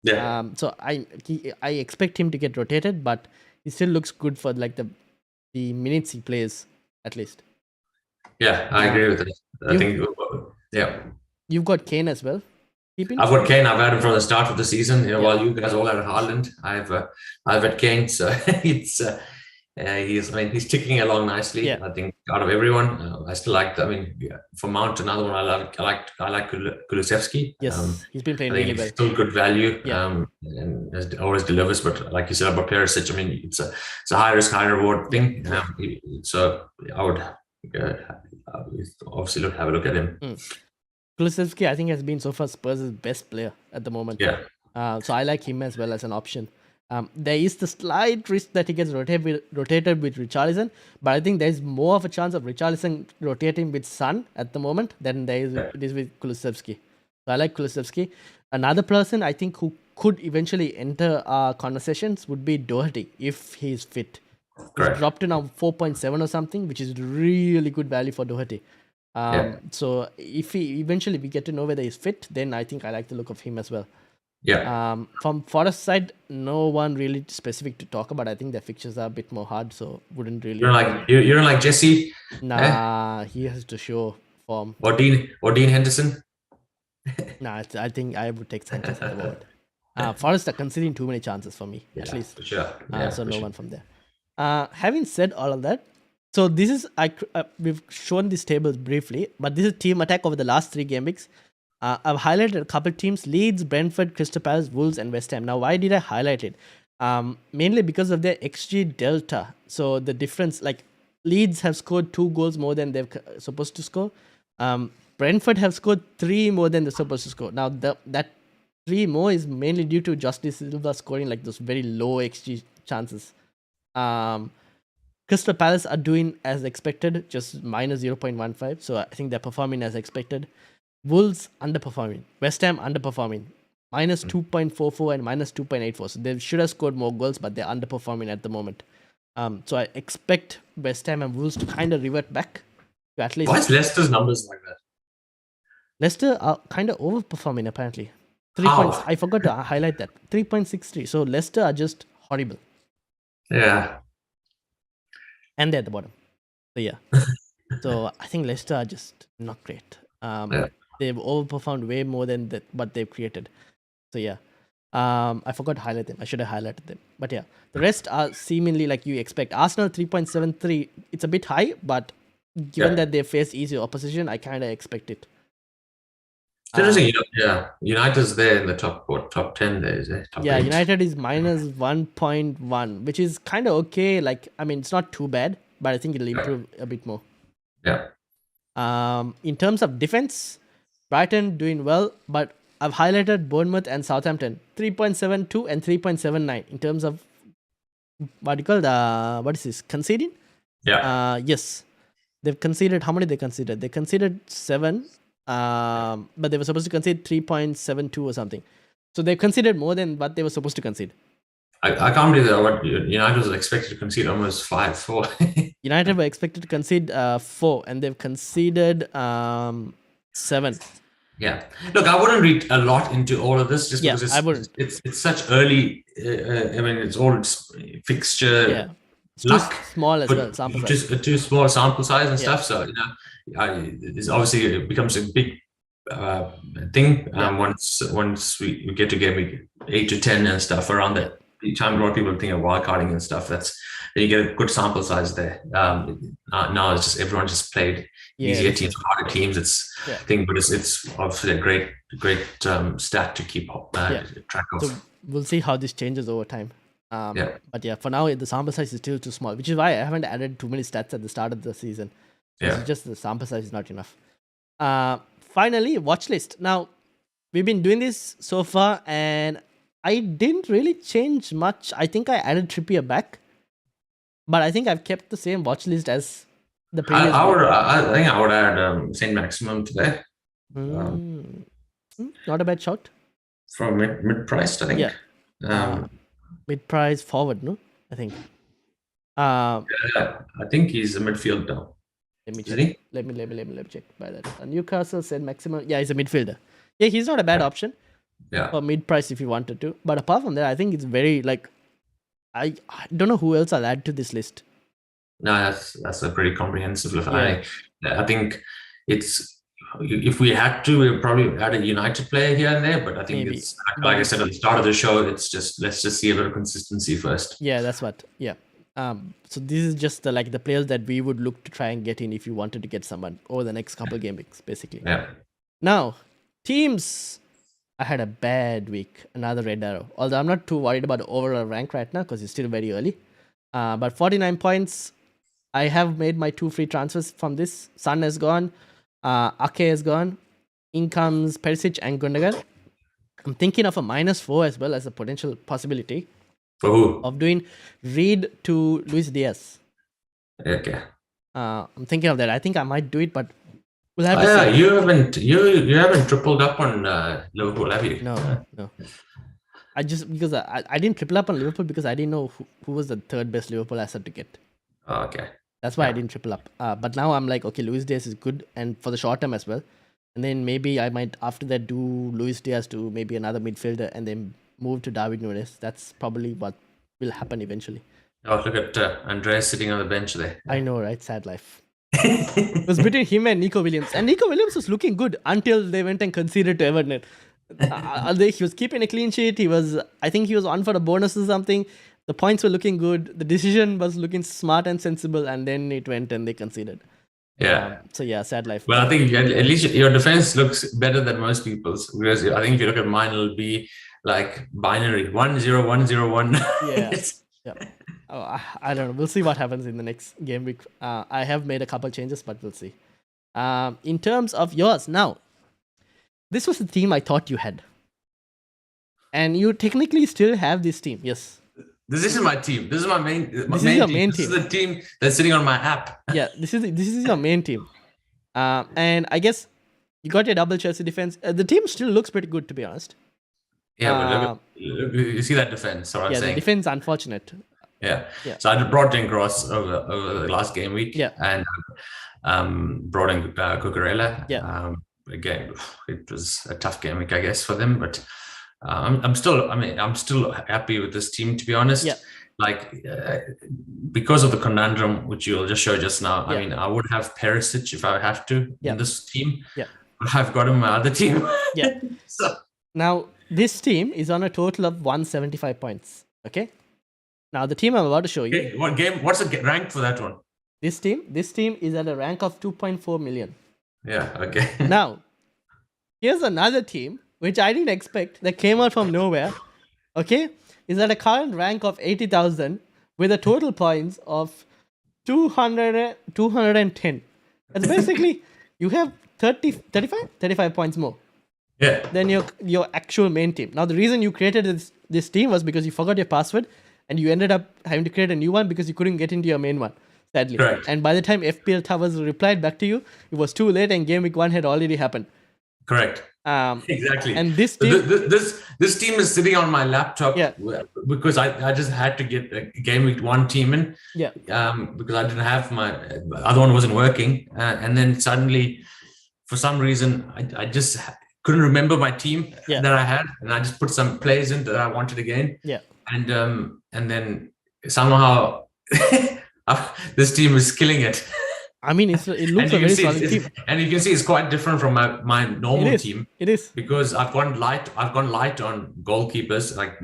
So I expect him to get rotated, but he still looks good for like the minutes he plays. At least. Yeah, I agree with it. I think, You've got Kane as well. I've got Kane. I've had him from the start of the season. While you guys all had Haaland, I've had Kane. So it's He's ticking along nicely. Yeah. I think out of everyone, I still like. For Mount, another one I like Kulusevski. Yes, he's been playing I think really he's well. still good value. Yeah. And always delivers. But like you said about Perisic, it's a high risk, high reward thing. Yeah. So I would obviously have a look at him. Kulusevski, I think, has been so far Spurs' best player at the moment. Yeah. So I like him as well as an option. There is the slight risk that he gets rotated with Richarlison, but I think there's more of a chance of Richarlison rotating with Son at the moment than it is with Kulusevski. So I like Kulusevski. Another person I think who could eventually enter our conversations would be Doherty if he's fit. He's dropped to now 4.7 or something, which is really good value for Doherty. So if we get to know whether he's fit, then I think I like the look of him as well. Yeah. From Forest side, no one really specific to talk about. I think their fixtures are a bit more hard, so wouldn't really. You don't like Jesse? Nah, he has to show form. Or Dean Henderson? Nah, I think I would take Sanchez at the moment. Forest are conceding too many chances for me, at least. For sure. So one from there. Having said all of that, so this is we've shown these tables briefly, but this is team attack over the last 3 game weeks. I've highlighted a couple teams: Leeds, Brentford, Crystal Palace, Wolves, and West Ham. Now, why did I highlight it? Mainly because of their XG delta. So the difference, like Leeds have scored 2 goals more than they're supposed to score. Brentford have scored 3 more than they're supposed to score. Now, that 3 more is mainly due to Justice Silva scoring like those very low XG chances. Crystal Palace are doing as expected, just minus 0.15. So I think they're performing as expected. Wolves underperforming. West Ham underperforming. Minus 2.44 and minus 2.84. So they should have scored more goals, but they're underperforming at the moment. So I expect West Ham and Wolves to kind of revert back to at least. Why is Leicester's numbers like that? Leicester are kind of overperforming apparently. 3 points. I forgot to highlight that. 3.63. So Leicester are just horrible. Yeah. And they're at the bottom. So yeah. So I think Leicester are just not great. They've overperformed way more than what they've created. So yeah. I forgot to highlight them. I should have highlighted them. But yeah. The rest are seemingly like you expect. Arsenal 3.73. It's a bit high, but given that they face easy opposition, I kind of expect it. Interesting. United's there in the top 10 there, is it? Top 8. United is minus 1.1, which is kind of okay. Like, I mean, it's not too bad, but I think it'll improve a bit more. Yeah. In terms of defense, Brighton doing well, but I've highlighted Bournemouth and Southampton 3.72 and 3.79 in terms of what is this, conceding? Yeah. Yes, they've conceded. How many they conceded? They conceded 7. But they were supposed to concede 3.72 or something. So they've conceded more than what they were supposed to concede. I can't believe that what United was expected to concede almost 5-4. United were expected to concede 4, and they've conceded 7. Yeah. Look, I wouldn't read a lot into all of this just because I wouldn't. It's such early. It's all fixture. Yeah. It's too small as well. Sample size. Just a too small sample size and stuff. So it's obviously it becomes a big thing once we get to game week 8 to 10 and stuff around that time. A lot of people think of wildcarding and stuff. Then you get a good sample size there. Now it's just everyone just played easier teams, harder teams. Thing, but it's obviously a great stat to keep track of. So we'll see how this changes over time. But yeah, for now the sample size is still too small, which is why I haven't added too many stats at the start of the season. It's just the sample size is not enough. Finally, Watchlist. Now, we've been doing this so far, and I didn't really change much. I think I added Trippier back, but I think I've kept the same Watchlist as the previous. I think I would add Saint Maximum today. Not a bad shot. From mid-priced, I think. Yeah. Mid-price forward, no? I think. I think he's a midfield now. Let me check. Let me check by that. Newcastle said maximum. Yeah, he's a midfielder. Yeah, he's not a bad option. Yeah. For mid-price if you wanted to. But apart from that, I think it's very I don't know who else I'll add to this list. No, that's a pretty comprehensive list. I think it's. If we had to, we would probably add a United player here and there, but I think it's like I said at the start of the show, it's just let's just see a bit of consistency first. Yeah, that's what. Yeah. So this is just the players that we would look to try and get in if you wanted to get someone over the next couple game weeks, basically. Yeah. Now, teams. I had a bad week. Another red arrow. Although I'm not too worried about the overall rank right now because it's still very early. But 49 points. I have made my 2 free transfers from this. Sun has gone. Ake has gone. In comes Perisic and Gundogan. I'm thinking of a -4 as well as a potential possibility. For who? Of doing Reed to Luis Diaz. Okay. I'm thinking of that. I think I might do it, but we'll have to see. You haven't tripled up on Liverpool, have you? No. Because I didn't triple up on Liverpool because I didn't know who was the third best Liverpool asset to get. Oh, okay. That's why I didn't triple up. But now I'm like, okay, Luis Diaz is good and for the short term as well. And then maybe I might after that do Luis Diaz to maybe another midfielder and then move to David Nunes. That's probably what will happen eventually. Oh, look at Andreas sitting on the bench there. I know, right? Sad life. It was between him and Nico Williams. And Nico Williams was looking good until they went and conceded to Everton. He was keeping a clean sheet. I think he was on for a bonus or something. The points were looking good. The decision was looking smart and sensible. And then it went and they conceded. Yeah. So yeah, sad life. Well, I think at least your defense looks better than most people's, because I think if you look at mine, it'll be like binary 1-0, 1-0, 1. Yeah. Yeah. Oh, I don't know. We'll see what happens in the next game week. I have made a couple changes, but we'll see. In terms of yours, now, this was the team I thought you had, and you technically still have this team. Yes. This is my team. This is my main. This is your main team. This is the team that's sitting on my app. Yeah, this is your main team. And I guess you got your double Chelsea defense. The team still looks pretty good, to be honest. Yeah, but look, you see that defense. So I'm saying. The defense unfortunate. Yeah. So I brought in Gross over the last game week. Yeah. And brought in Cucurella. Yeah. Again, it was a tough game week, I guess, for them, but. I'm still happy with this team, to be honest. Yeah. Like because of the conundrum which you'll just show just now. Yeah. I mean, I would have Perisic if I have to in this team. Yeah. I've got him in my other team. Yeah. So now this team is on a total of 175 points. Okay. Now the team I'm about to show you. Okay, what game? What's the rank for that one? This team is at a rank of 2.4 million. Yeah. Okay. Now, here's another team which I didn't expect, that came out from nowhere, okay, is at a current rank of 80,000 with a total points of 210. That's basically, you have 35 points more than your actual main team. Now, the reason you created this team was because you forgot your password and you ended up having to create a new one because you couldn't get into your main one, sadly. Correct. And by the time FPL Towers replied back to you, it was too late and Game Week 1 had already happened. Correct. Exactly. And this team, this team is sitting on my laptop because I just had to get a Game Week 1 team in. Yeah. Because I didn't have my other one wasn't working, and then suddenly, for some reason, I just couldn't remember my team that I had, and I just put some players in that I wanted again. Yeah. And then somehow this team is killing it. I mean, it looks a very solid team. And you can see it's quite different from my normal team. It is. Because I've gone light on goalkeepers, like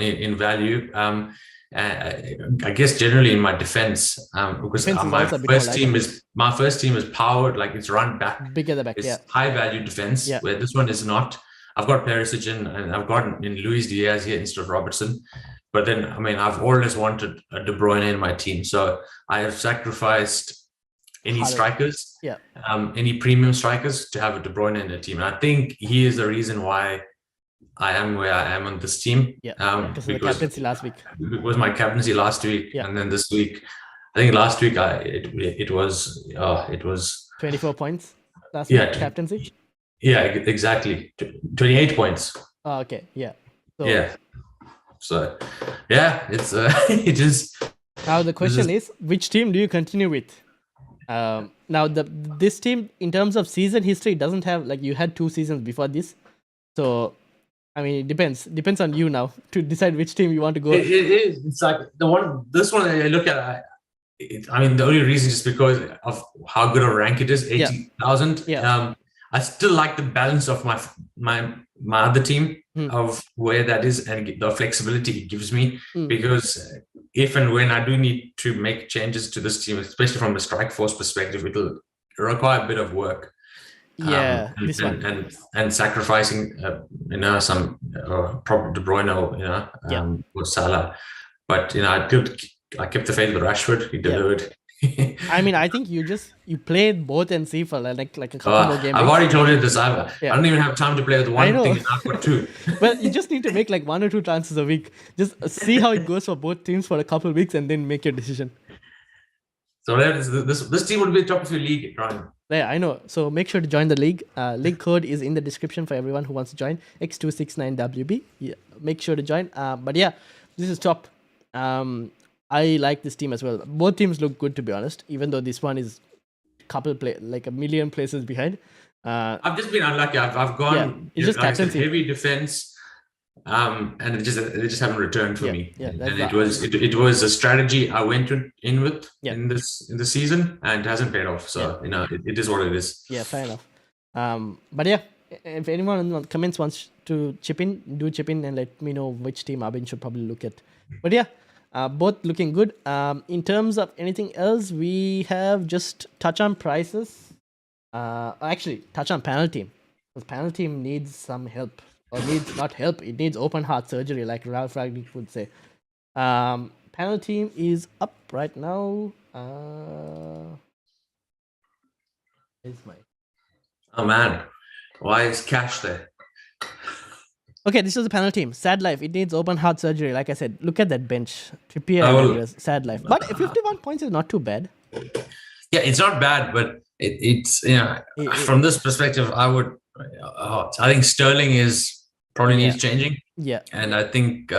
in value. I guess generally in my defense, because my first team is powered, like it's run back. Big at the back, it's high value defense, where this one is not. I've got Perisic in, and I've got in Luis Diaz here instead of Robertson. But then, I mean, I've always wanted a De Bruyne in my team. So I have sacrificed any strikers, any premium strikers to have a De Bruyne in the team. And I think he is the reason why I am where I am on this team. Because of the captaincy last week. It was my captaincy last week. And then this week, I think last week it was 24 points last week, captaincy? Yeah, exactly. 28 points. Oh, okay. Yeah. So, it's it is. Now the question is, which team do you continue with? Now this team, in terms of season history, doesn't have, like, you had 2 seasons before this, so I mean it depends on you now to decide which team you want to go. It is. It's like this one I look at. I mean, the only reason is because of how good a rank it is, 80,000. Yeah. I still like the balance of my my other team Hmm. of where that is and the flexibility it gives me, Hmm. because if and when I do need to make changes to this team, especially from a strike force perspective, it'll require a bit of work. Yeah, this one. And sacrificing, some probably De Bruyne, Yeah. or Salah. But I kept the faith with Rashford. He delivered. I mean, I think you played both and see for like a couple more game I've weeks. already told you this. I Yeah. don't even have time to play with I one know. thing. I've got two. Well, you just need to make like 1 or 2 transfers a week. Just see how it goes for both teams for a couple of weeks and then make your decision. So this team would be top of your league, Ryan. Yeah, I know. So make sure to join the league. Link code is in the description for everyone who wants to join. X269WB. Yeah, make sure to join. But yeah, this is top. I like this team as well. Both teams look good, to be honest. Even though this one is like a million places behind. I've just been unlucky. I've gone. It's just captaincy. Heavy defense. And they just haven't returned for me. Yeah, and it was a strategy I went in with in the season, and it hasn't paid off. So it is what it is. Yeah, fair enough. But yeah, if anyone in the comments wants to chip in, do chip in and let me know which team Abin should probably look at. But yeah, both looking good. In terms of anything else, we have just touch on prices. Actually, touch on panel team. Because panel team needs some help. Or needs not help, it needs open heart surgery, like Ralph Ragnick would say. Panel team is up right now. Where's my... Oh man, why is Cash there? Okay, this is the panel team. Sad life. It needs open heart surgery. Like I said, look at that bench. Trippier, sad life. But 51 points is not too bad. Yeah, it's not bad, but it's from this perspective, I think Sterling probably needs changing. Yeah. And I think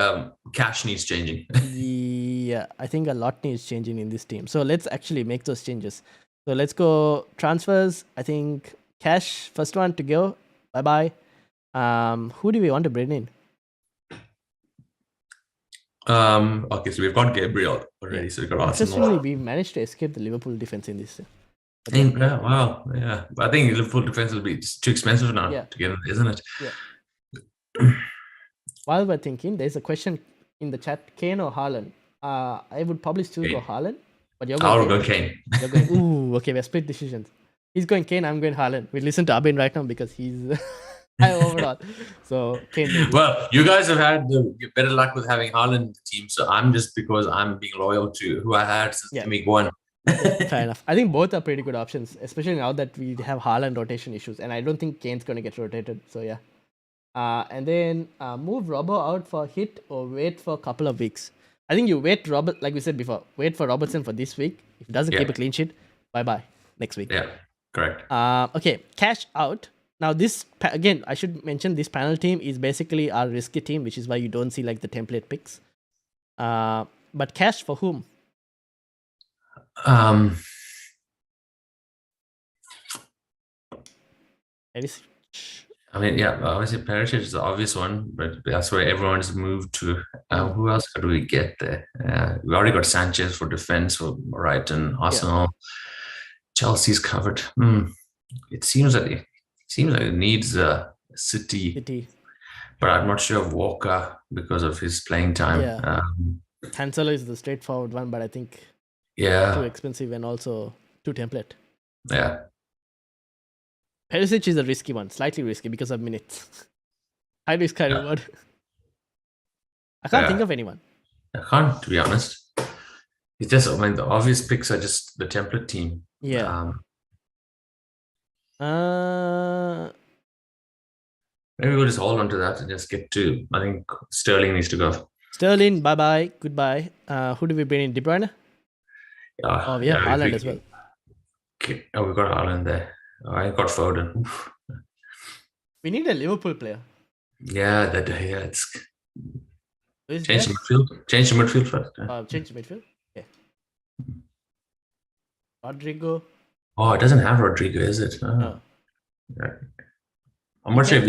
Cash needs changing. Yeah, I think a lot needs changing in this team. So let's actually make those changes. So let's go transfers. I think Cash, first one to go. Bye-bye. Who do we want to bring in? Okay, so we've got Gabriel already. So we've got Arsenal. Interestingly, we managed to escape the Liverpool defense in this. Wow, yeah. But I think Liverpool defense will be just too expensive now to get in, isn't it? Yeah. While we're thinking, there's a question in the chat: Kane or Haaland? I would probably still go Haaland, but you're going. I'll go Kane. You're going. Ooh, okay, we're split decisions. He's going Kane. I'm going Haaland. We listen to Abin right now because he's high overall. So Kane. Maybe. Well, you guys have had better luck with having Haaland in the team, so I'm just because I'm being loyal to who I had since week 1. Fair enough. I think both are pretty good options, especially now that we have Haaland rotation issues, and I don't think Kane's going to get rotated. So yeah. And then move Robbo out for hit or wait for a couple of weeks. I think you wait like we said before, wait for Robertson for this week. If he doesn't keep a clean sheet, bye-bye next week. Yeah, correct. Okay, Cash out. Now this, again, I should mention this panel team is basically our risky team, which is why you don't see like the template picks. But Cash for whom? I mean, obviously Perisic is the obvious one, but that's where everyone's moved to. Who else could we get there? We already got Sanchez for defense for Brighton, Arsenal, Chelsea's covered. It seems like it needs City, but I'm not sure of Walker because of his playing time. Yeah. Cancelo is the straightforward one, but I think too expensive and also too template. Yeah. Perisic is a risky one, slightly risky because of minutes. High risk, high reward. I can't think of anyone. I can't, to be honest. It's just, the obvious picks are just the template team. Yeah. Maybe we'll just hold on to that and just get to. I think Sterling needs to go. Sterling, bye-bye, goodbye. Who do we bring in? De Bruyne? Yeah. We have Haaland as well. Okay. Oh, we got Haaland there. I got Foden. Oof. We need a Liverpool player. Yeah, it's change the midfield. Change the midfield first. Change the midfield. Okay. Rodrigo. Oh, it doesn't have Rodrigo, is it? Oh. No. Yeah. I'm not sure if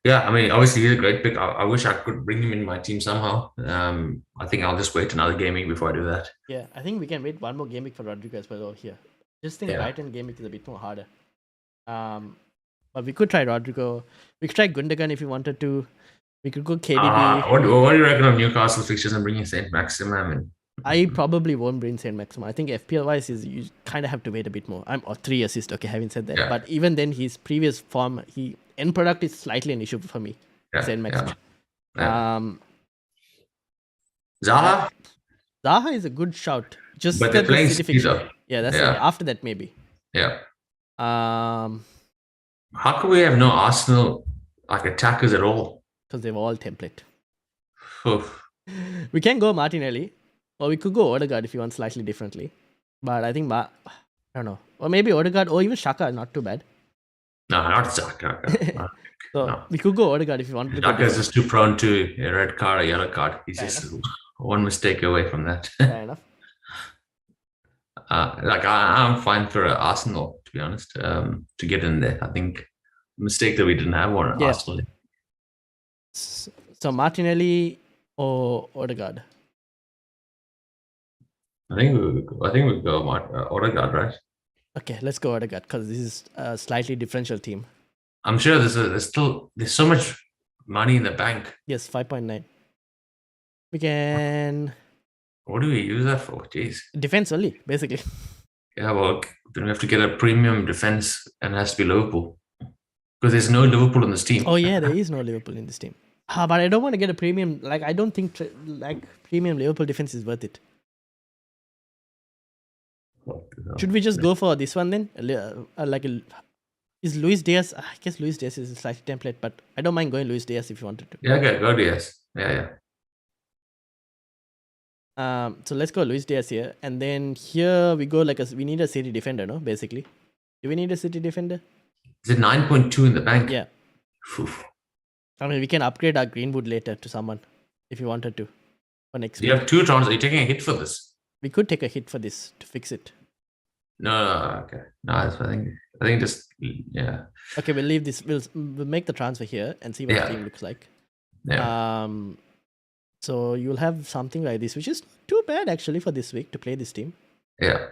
Yeah, I mean, obviously he's a great pick. I wish I could bring him in my team somehow. I think I'll just wait another game week before I do that. Yeah, I think we can wait one more game week for Rodrigo as well over here. Just think Brighton game week is a bit more harder. But we could try Rodrigo. We could try Gundogan if you wanted to. We could go KDB. What do you reckon of Newcastle fixtures and bringing Saint Maximin in? I probably won't bring Saint Maxima. I think FPL wise is you kind of have to wait a bit more. Or 3 assists. Okay, having said that, Yeah. but even then, his previous form, end product is slightly an issue for me. Yeah, Saint Maxima. yeah. Um, Zaha? Zaha is a good shout. Just But they're the playing City speed fixture. up. Yeah, that's Yeah. it. After that maybe. Yeah. Because How come we have no Arsenal attackers at all? they were all template. Oof. We can go Martinelli, or we could go Odegaard if you want slightly differently. But I think I don't know, or maybe Odegaard or even Shaka, not too bad. No, not Zaka. So No. we could go Odegaard if you want. Zaka is just too prone to a red card, a yellow card. He's Fair just one mistake away from that. Fair enough. I'm fine for Arsenal, to be honest, to get in there. I think mistake that we didn't have one at Yeah. Arsenal. So Martinelli or Odegaard. I think we go Odegaard, right? Okay, let's go Odegaard because this is a slightly differential team. I'm sure there's so much money in the bank. Yes, 5.9. We can What do we use that for? Jeez. defense only, basically. Yeah, well, then we have to get a premium defense, and it has to be Liverpool because there's no Liverpool in this team. Oh yeah, there is no Liverpool in this team. But I don't want to get a premium. Like I don't think premium Liverpool defense is worth it. Should we just go for this one then? Is Luis Diaz? I guess Luis Diaz is a slightly template, but I don't mind going Luis Diaz if you wanted to. Yeah, okay, go Diaz. Yeah. So let's go Luis Diaz here, and then here we go we need a City defender, no? Basically, do we need a City defender? Is it 9.2 in the bank? Yeah. Oof. I mean, we can upgrade our Greenwood later to someone if you wanted to for next You week. have 2 transfers. Are you taking a hit for this? We could take a hit for this to fix it. No, okay. No, I think just yeah. Okay, we'll leave this. We'll make the transfer here and see what the team looks like. Yeah. So you'll have something like this, which is not too bad actually for this week to play this team. Yeah.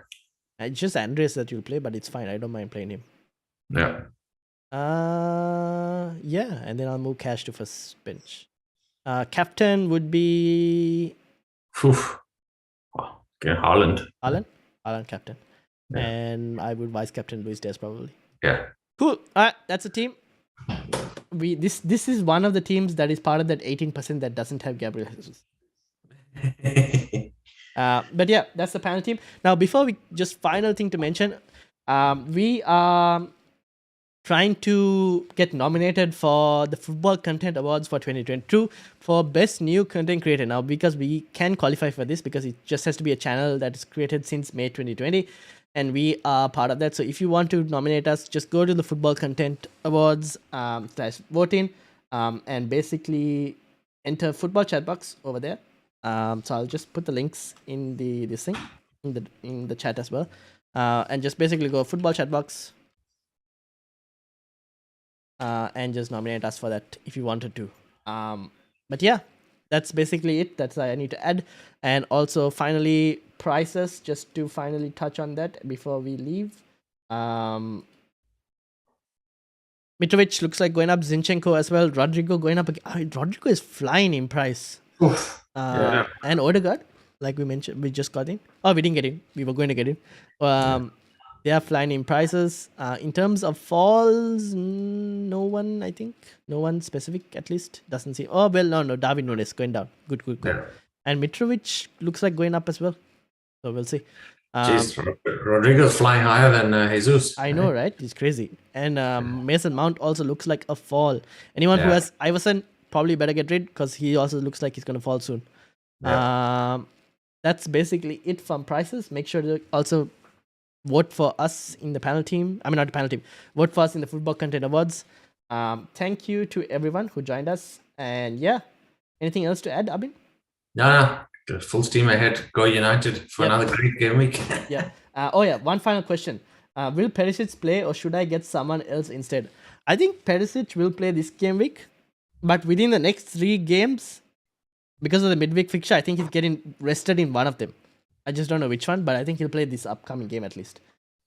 It's just Andres that you'll play, but it's fine. I don't mind playing him. Yeah. Yeah, and then I'll move Cash to first bench. Captain would be Oof. Oh, okay, Haaland. Haaland captain. Yeah. And I would vice captain Luis Diaz probably. Yeah. Cool. Alright, that's a team. This is one of the teams that is part of that 18% that doesn't have Gabriel Jesus. But yeah, that's the panel team. Now, before we just final thing to mention, we are trying to get nominated for the Football Content Awards for 2022 for Best New Content Creator. Now, because we can qualify for this because it just has to be a channel that is created since May 2020. And we are part of that. So if you want to nominate us, just go to the Football Content Awards /voting and basically enter Football Chatbox over there. So I'll just put the links in this thing in the chat as well, and just basically go Football Chatbox and just nominate us for that if you wanted to. But yeah, that's basically it. That's all I need to add. And also finally prices, just to finally touch on that before we leave. Mitrovic looks like going up, Zinchenko as well, Rodrigo going up again. Rodrigo is flying in price. Yeah. And Odegaard, like we mentioned, we just got in. Oh, we didn't get in. We were going to get in. They are flying in prices. In terms of falls, no one specific at least doesn't see. Oh well, no, Darwin Nunes going down. Good. Yeah. And Mitrovic looks like going up as well. So we'll see. Jeez, Rodrigo's flying higher than Jesus. I know, right? It's crazy. And Mason Mount also looks like a fall. Anyone who has Iverson probably better get rid because he also looks like he's going to fall soon. Yeah. That's basically it from prices. Make sure to also vote for us in the panel team. I mean, not the panel team. Vote for us in the Football Content Awards. Thank you to everyone who joined us. And yeah, anything else to add, Abin? No. Full steam ahead. Go United for another great game week. Yeah. One final question. Will Perisic play or should I get someone else instead? I think Perisic will play this game week, but within the next 3 games, because of the midweek fixture, I think he's getting rested in one of them. I just don't know which one, but I think he'll play this upcoming game at least.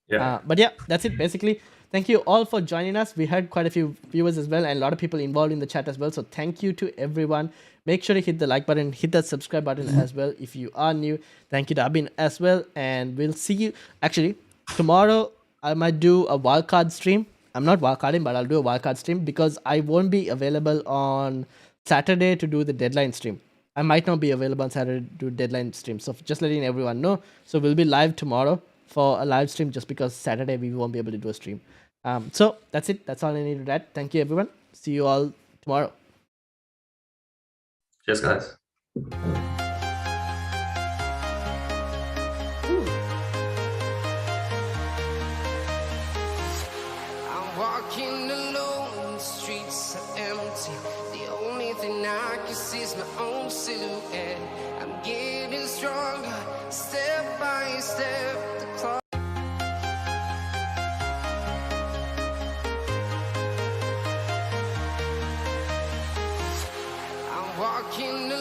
Yeah. But yeah, that's it basically. thank you all for joining us. We had quite a few viewers as well and a lot of people involved in the chat as well. So thank you to everyone. Make sure to hit the like button, hit that subscribe button as well if you are new. Thank you to Abin as well. And we'll see you. Actually, tomorrow I might do a wildcard stream. I'm not wildcarding, but I'll do a wildcard stream because I won't be available on Saturday to do the deadline stream. I might not be available on Saturday to do deadline stream. So just letting everyone know. So we'll be live tomorrow for a live stream just because Saturday we won't be able to do a stream. So that's it. That's all I need to add. Thank you, everyone. See you all tomorrow. Cheers, guys. I'm walking alone, the streets are empty. The only thing I can see is my own silhouette. I'm getting stronger, step by step. The clock. I'm walking